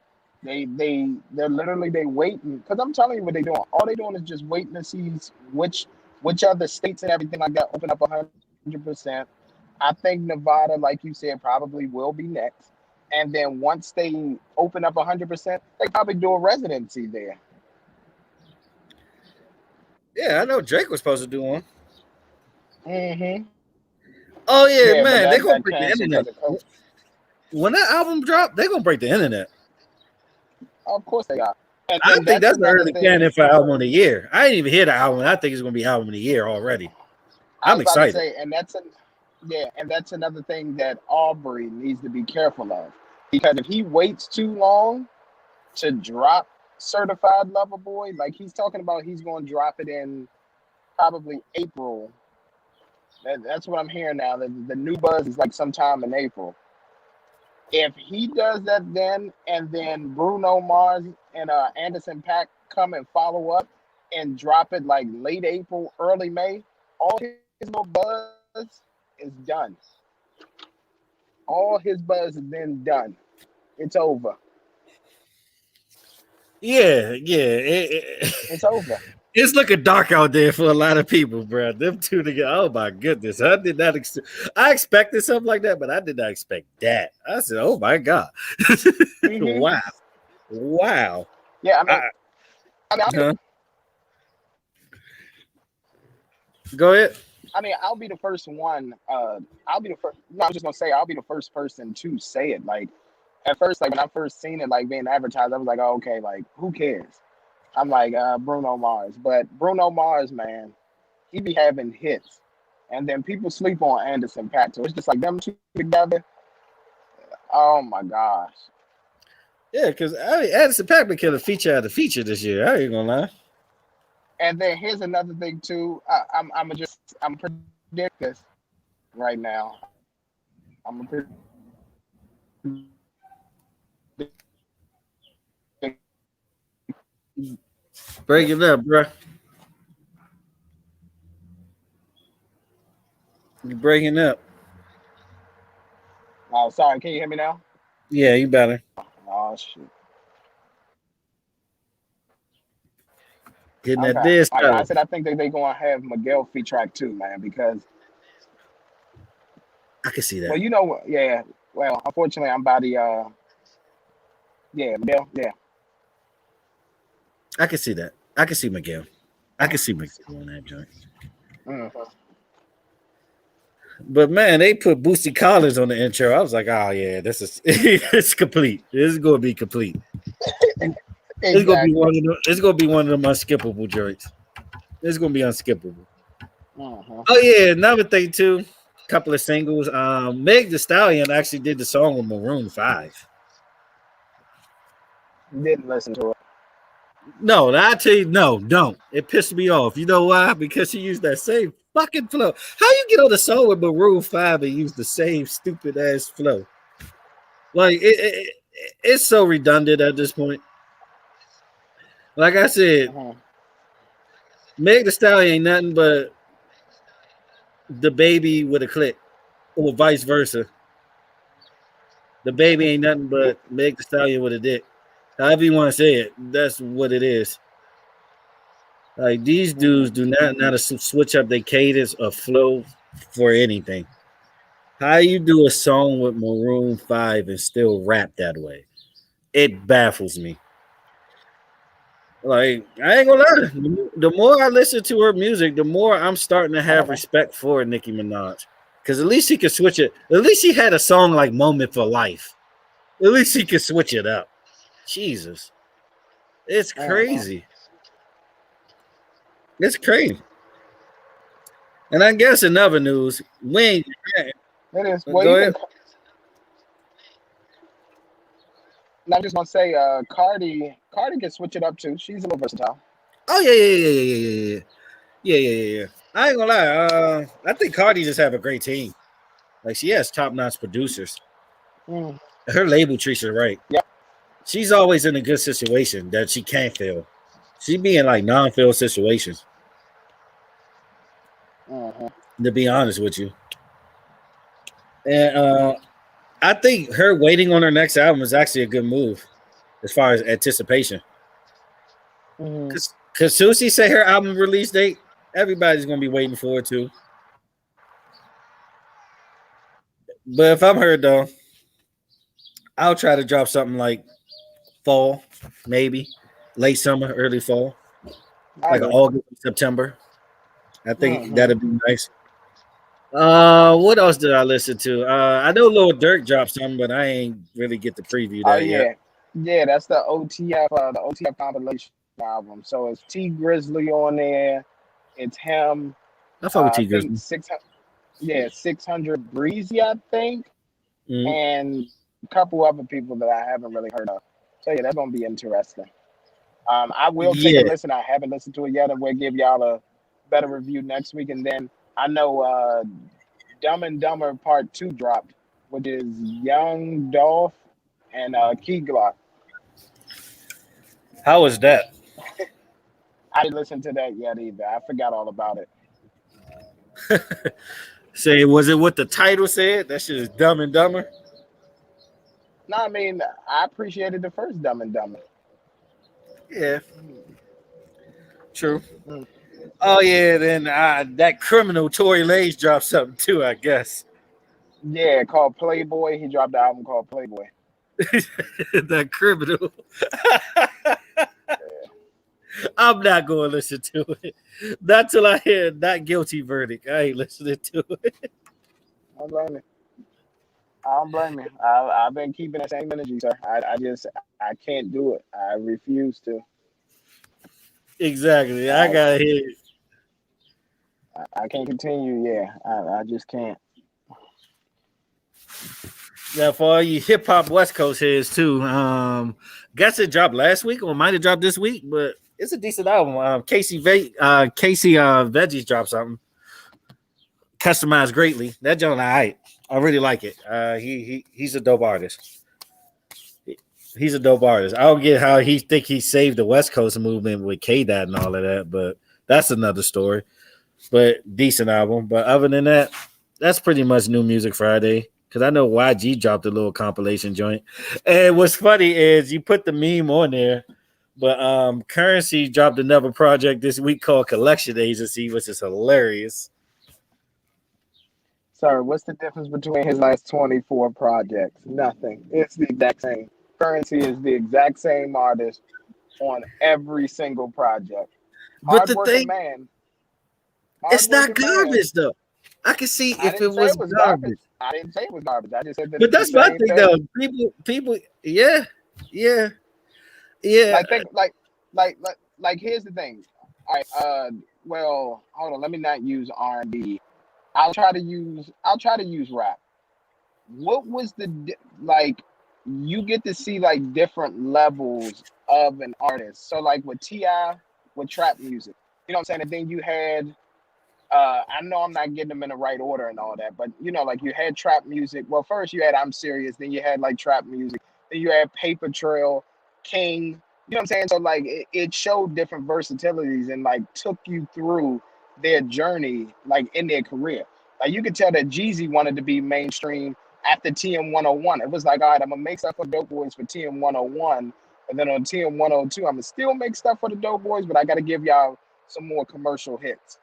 They're literally waiting, because I'm telling you what they doing. All they doing is just waiting to see which other states and everything like that open up 100%. I think Nevada, like you said, probably will be next. And then once they open up 100%, they probably do a residency there. Yeah, I know Drake was supposed to do one. Mm-hmm. Oh yeah, man, they're gonna break the internet. When that album drop, they're gonna break the internet. Of course they are. I think that's the early candidate for album of the year. I didn't even hear the album. I think it's gonna be album of the year already. I'm excited. And that's another thing that Aubrey needs to be careful of, because if he waits too long to drop Certified Lover Boy, like he's talking about, he's going to drop it in probably April. That's what I'm hearing now. The new buzz is like sometime in April. If he does that then, and then Bruno Mars and Anderson .Paak come and follow up and drop it like late April, early May, all his little buzz is done. All his buzz is then done. It's over. Yeah. It's over. It's looking dark out there for a lot of people, bro. Them two together. Oh my goodness. I did not I expected something like that, but I did not expect that. I said, oh my God. Mm-hmm. Wow. Yeah, I mean go ahead. I mean, I'll be the first one. I'll be the first. No, I'm just gonna say I'll be the first person to say it. Like at first, like when I first seen it, like being advertised, I was like, oh, okay, like who cares? I'm like Bruno Mars, but Bruno Mars, man, he be having hits, and then people sleep on Anderson .Paak. So it's just like them two together. Oh my gosh. Yeah, because Anderson .Paak been killing feature after feature this year. I ain't gonna lie. And then here's another thing too. I'm predict this right now. I'm gonna break it up, bro. You're breaking up. Oh, sorry. Can you hear me now? Yeah, you better. Oh shit. Getting that disc. I said I think they're gonna have Miguel feature track too, man, because I can see that. Well, you know what? Yeah. Well, unfortunately, I'm about to. Miguel. Yeah. I can see that. I can see Miguel. I can see Miguel on that joint. Mm-hmm. But man, they put Boosie Collins on the intro. I was like, oh yeah, this is it's complete. This is gonna be complete. Exactly. It's gonna be one of them unskippable joints. It's gonna be unskippable. Uh-huh. Oh yeah, another thing too. Couple of singles. Meg Thee Stallion actually did the song with Maroon 5. Didn't listen to it. No, I tell you, no, don't. It pissed me off. You know why? Because she used that same fucking flow. How you get on the song with Maroon 5 and use the same stupid ass flow? Like it's so redundant at this point. Like I said, Meg Thee Stallion ain't nothing but the baby with a click, or vice versa. The baby ain't nothing but Meg Thee Stallion with a dick. However you want to say it, that's what it is. Like these dudes do not know how to switch up their cadence or flow for anything. How you do a song with Maroon 5 and still rap that way? It baffles me. Like, I ain't gonna lie. The more I listen to her music, the more I'm starting to I don't have know. respect for Nicki Minaj. Because at least she could switch it. At least she had a song like Moment for Life. At least she could switch it up. Jesus. It's Uh-huh. crazy. It's crazy. And I guess in other news, we ain't It is. Well, go even ahead. I'm just gonna say, Cardi can switch it up too. She's a little versatile. Oh yeah. I ain't gonna lie. I think Cardi just have a great team. Like she has top notch producers. Mm. Her label treats her right. Yep. She's always in a good situation that she can't fail. She be in like non-fail situations. Uh-huh. To be honest with you, and I think her waiting on her next album is actually a good move as far as anticipation. Mm-hmm. Cause Susie say her album release date, everybody's gonna be waiting for it too. But if I'm her though, I'll try to drop something like fall, maybe late summer, early fall, I like agree. August, September. I think Mm-hmm. that'd be nice. What else did I listen to? I know Lil Durk dropped something, but I ain't really get to preview Oh that yet. yeah, yeah. That's the OTF compilation album. So it's T Grizzly on there. It's him. I fuck with I T think Grizzly. 600. Yeah, 600 Breezy, I think, Mm, and a couple other people that I haven't really heard of. So yeah, that's gonna be interesting. I will take a yeah, listen. I haven't listened to it yet, and we'll give y'all a better review next week. And then I know Dumb and Dumber Part Two dropped, which is Young Dolph and Key Glock. how was that? I didn't listen to that yet either. I forgot all about it. Say, was it what the title said? That shit is Dumb and Dumber. No, I mean I appreciated the first Dumb and Dumber. Yeah, true. Mm. Oh yeah, then that criminal Tory Lanez dropped something too, I guess. Yeah, called Playboy. He dropped the album called Playboy. That criminal. I'm not going to listen to it. Not till I hear that guilty verdict. I ain't listening to it. I don't blame you. I don't blame you. I've been keeping that same energy, sir. I can't do it. I refuse to. Exactly. I I gotta hear it. I can't continue. Yeah, I just can't. Now for all you hip hop West Coast heads too. Guess it dropped last week or might have dropped this week, but it's a decent album. Casey Veggies dropped something customized greatly. That joint, I really like it. He's a dope artist. He's a dope artist. I don't get how he saved the West Coast movement with K Dad and all of that, but that's another story. But decent album. But other than that, that's pretty much New Music Friday. Because I know YG dropped a little compilation joint. And what's funny is you put the meme on there, but Currency dropped another project this week called Collection Agency, which is hilarious. Sir, what's the difference between his last 24 projects? Nothing. It's the exact same. Currency is the exact same artist on every single project. But the Hardworking thing, man. it's not Hardworking man. garbage though. I can see I if it didn't say was it was garbage. garbage. I didn't say it was garbage. I just said that But it's the that's my same thing thing. though. People, yeah, yeah, yeah. Like think like here's the thing. All right, well, hold on, let me not use R&B. I'll try to use rap. What was like you get to see like different levels of an artist. So like with T.I. with trap music. You know what I'm saying? And then you had I know I'm not getting them in the right order and all that, but like you had trap music. Well, first you had I'm Serious, then you had like trap music, then you had Paper Trail, King. You know what I'm saying? So like it showed different versatilities and like took you through their journey, like in their career. Like you could tell that Jeezy wanted to be mainstream after TM 101. It was like, all right, I'm gonna make stuff for Dope Boys for TM 101, and then on TM 102, I'm gonna still make stuff for the Dope Boys, but I gotta give y'all some more commercial hits.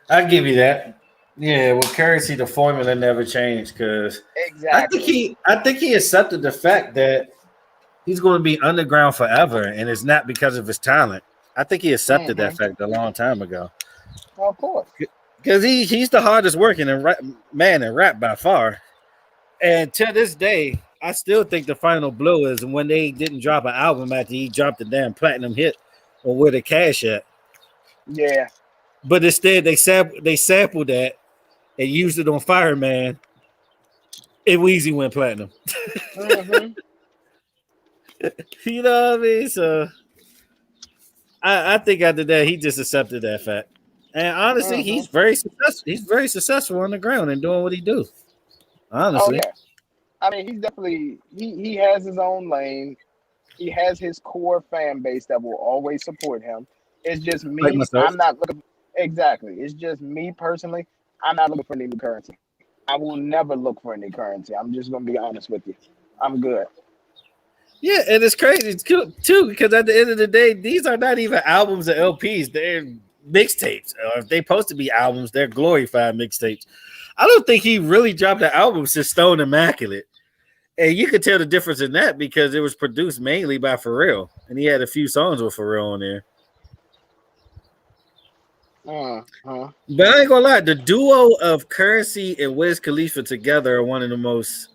I'll give you that. Yeah, with Currency, the formula never changed because Exactly. I think he accepted the fact that he's going to be underground forever, and it's not because of his talent. I think he accepted that Mm-hmm. fact a long time ago. Of course. Because he's the hardest working man in rap by far. And to this day, I still think the final blow is when they didn't drop an album after he dropped the damn platinum hit or where the cash at. Yeah. But instead, they sampled that and used it on Fireman, and Weezy went platinum. Mm-hmm. You know what I mean? So I think after that, he just accepted that fact. And honestly, Mm-hmm. he's very successful. He's very successful on the ground and doing what he do. Oh Honestly, yeah. I mean, he's definitely he has his own lane. He has his core fan base that will always support him. It's just like me. myself. I'm not looking exactly. It's just me personally. I'm not looking for any new currency. I will never look for any currency. I'm just gonna be honest with you. I'm good. Yeah, and it's crazy too because at the end of the day, these are not even albums or LPs. They're mixtapes. Or if they supposed to be albums, they're glorified mixtapes. I don't think he really dropped an album since Stone Immaculate. And you could tell the difference in that because it was produced mainly by Pharrell. And he had a few songs with Pharrell on there. Uh-huh. But I ain't gonna lie, the duo of Currency and Wiz Khalifa together are one of the most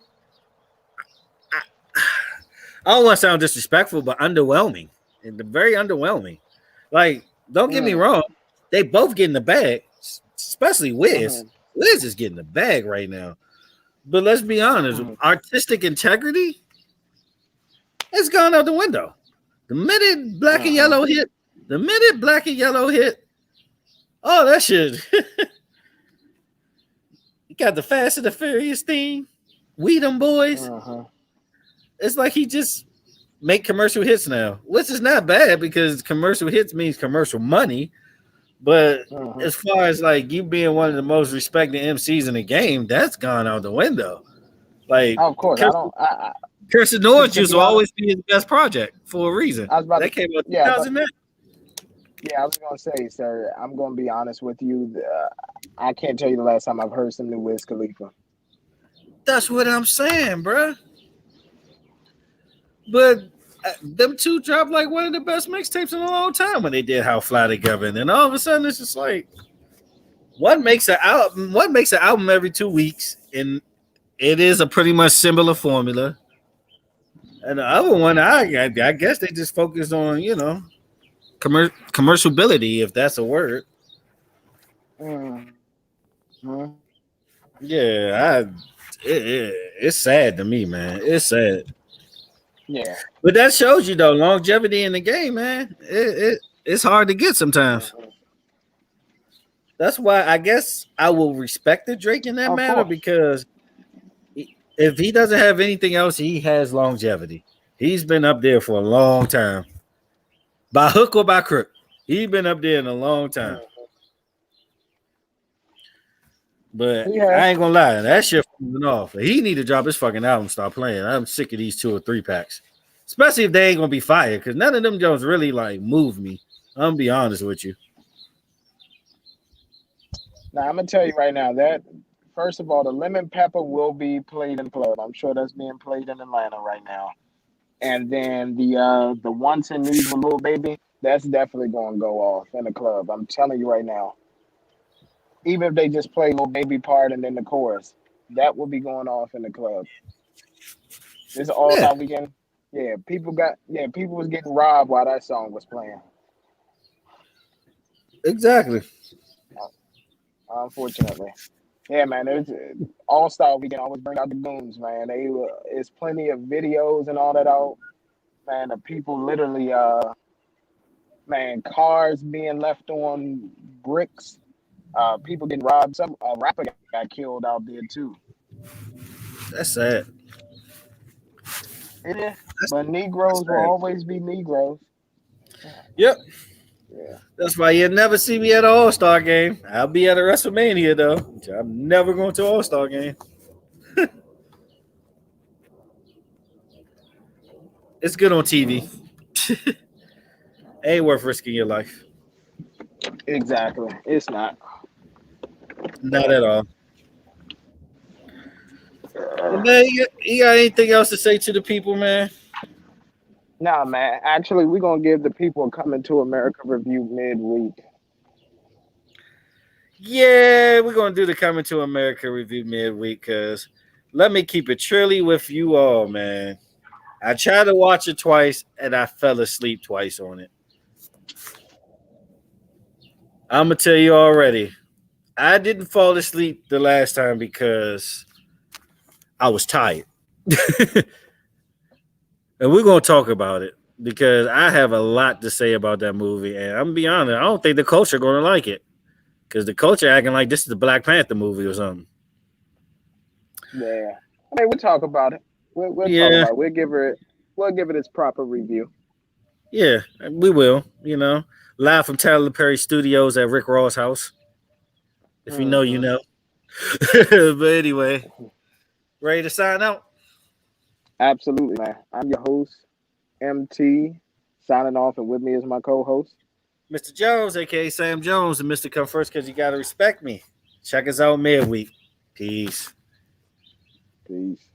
I don't want to sound disrespectful, but underwhelming. And very underwhelming. Like, don't get me wrong, they both get in the bag, especially Wiz. Mm-hmm. Wiz is getting the bag right now. But let's be honest, artistic integrity has gone out the window. The minute Black and Yellow hit, oh, that shit. You got the Fast and the Furious theme, We Them Boys. Uh-huh. It's like he just make commercial hits now, which is not bad because commercial hits means commercial money. But as far as like you being one of the most respected MCs in the game, that's gone out the window. Like, of course, Kirsten Orange will always be his best project for a reason. I was about that to, came out yeah, 2009. I was gonna say, sir. I'm gonna be honest with you. I can't tell you the last time I've heard some new Wiz Khalifa. That's what I'm saying, bro. But them two dropped like one of the best mixtapes in a long time when they did How Fly Together, and then all of a sudden it's just like one makes an album every 2 weeks, and it is a pretty much similar formula. And the other one, I guess they just focus on commerciality, if that's a word. Mm-hmm. Yeah, it's sad to me, man. It's sad. Yeah, but that shows you though longevity in the game, man. It's hard to get sometimes. That's why I guess I will respect the Drake in that matter because if he doesn't have anything else, he has longevity. He's been up there for a long time, by hook or by crook. He's been up there in a long time. But I ain't gonna lie, that shit falling off. He need to drop his fucking album, start playing. I'm sick of these 2 or 3 packs, especially if they ain't gonna be fire. Because none of them Jones really like move me. I'm gonna be honest with you. Now I'm gonna tell you right now that first of all, the Lemon Pepper will be played in the club. I'm sure that's being played in Atlanta right now. And then the Once and Needs with Lil Baby, that's definitely gonna go off in the club. I'm telling you right now. Even if they just play Lil Baby part and then the chorus, that will be going off in the club. This all-star weekend. Yeah, people was getting robbed while that song was playing. Exactly. Unfortunately. Yeah, man, it's all-star weekend always bring out the goons, man. It's plenty of videos and all that out. Man, the people literally cars being left on bricks. People getting robbed. Some rapper got killed out there too. That's sad. It is, but Negroes will always be Negroes. Yep. Yeah. That's why you'll never see me at an All-Star game. I'll be at a WrestleMania though. I'm never going to an All-Star game. It's good on TV. Ain't worth risking your life. Exactly. It's not. Not at all. Man, you got anything else to say to the people, man? Nah, man. Actually, we're gonna give the people a Coming to America review midweek. Yeah, we're gonna do the Coming to America review midweek because let me keep it truly with you all, man. I tried to watch it twice and I fell asleep twice on it. I'm gonna tell you already. I didn't fall asleep the last time because I was tired. And we're gonna talk about it because I have a lot to say about that movie, and I'm gonna be honest, I don't think the culture gonna like it because the culture acting like this is the Black Panther movie or something. Yeah. I mean, we'll talk about it. We'll talk Yeah, about it. We'll give it its proper review. yeah, we will. Live from Tyler Perry Studios at Rick Ross' house. If you know, you Hmm. know. But anyway, ready to sign out? Absolutely, man. I'm your host, MT, signing off, and with me is my co-host. Mr. Jones, aka Sam Jones, and Mr. Come First because you gotta respect me. Check us out midweek. Peace. Peace.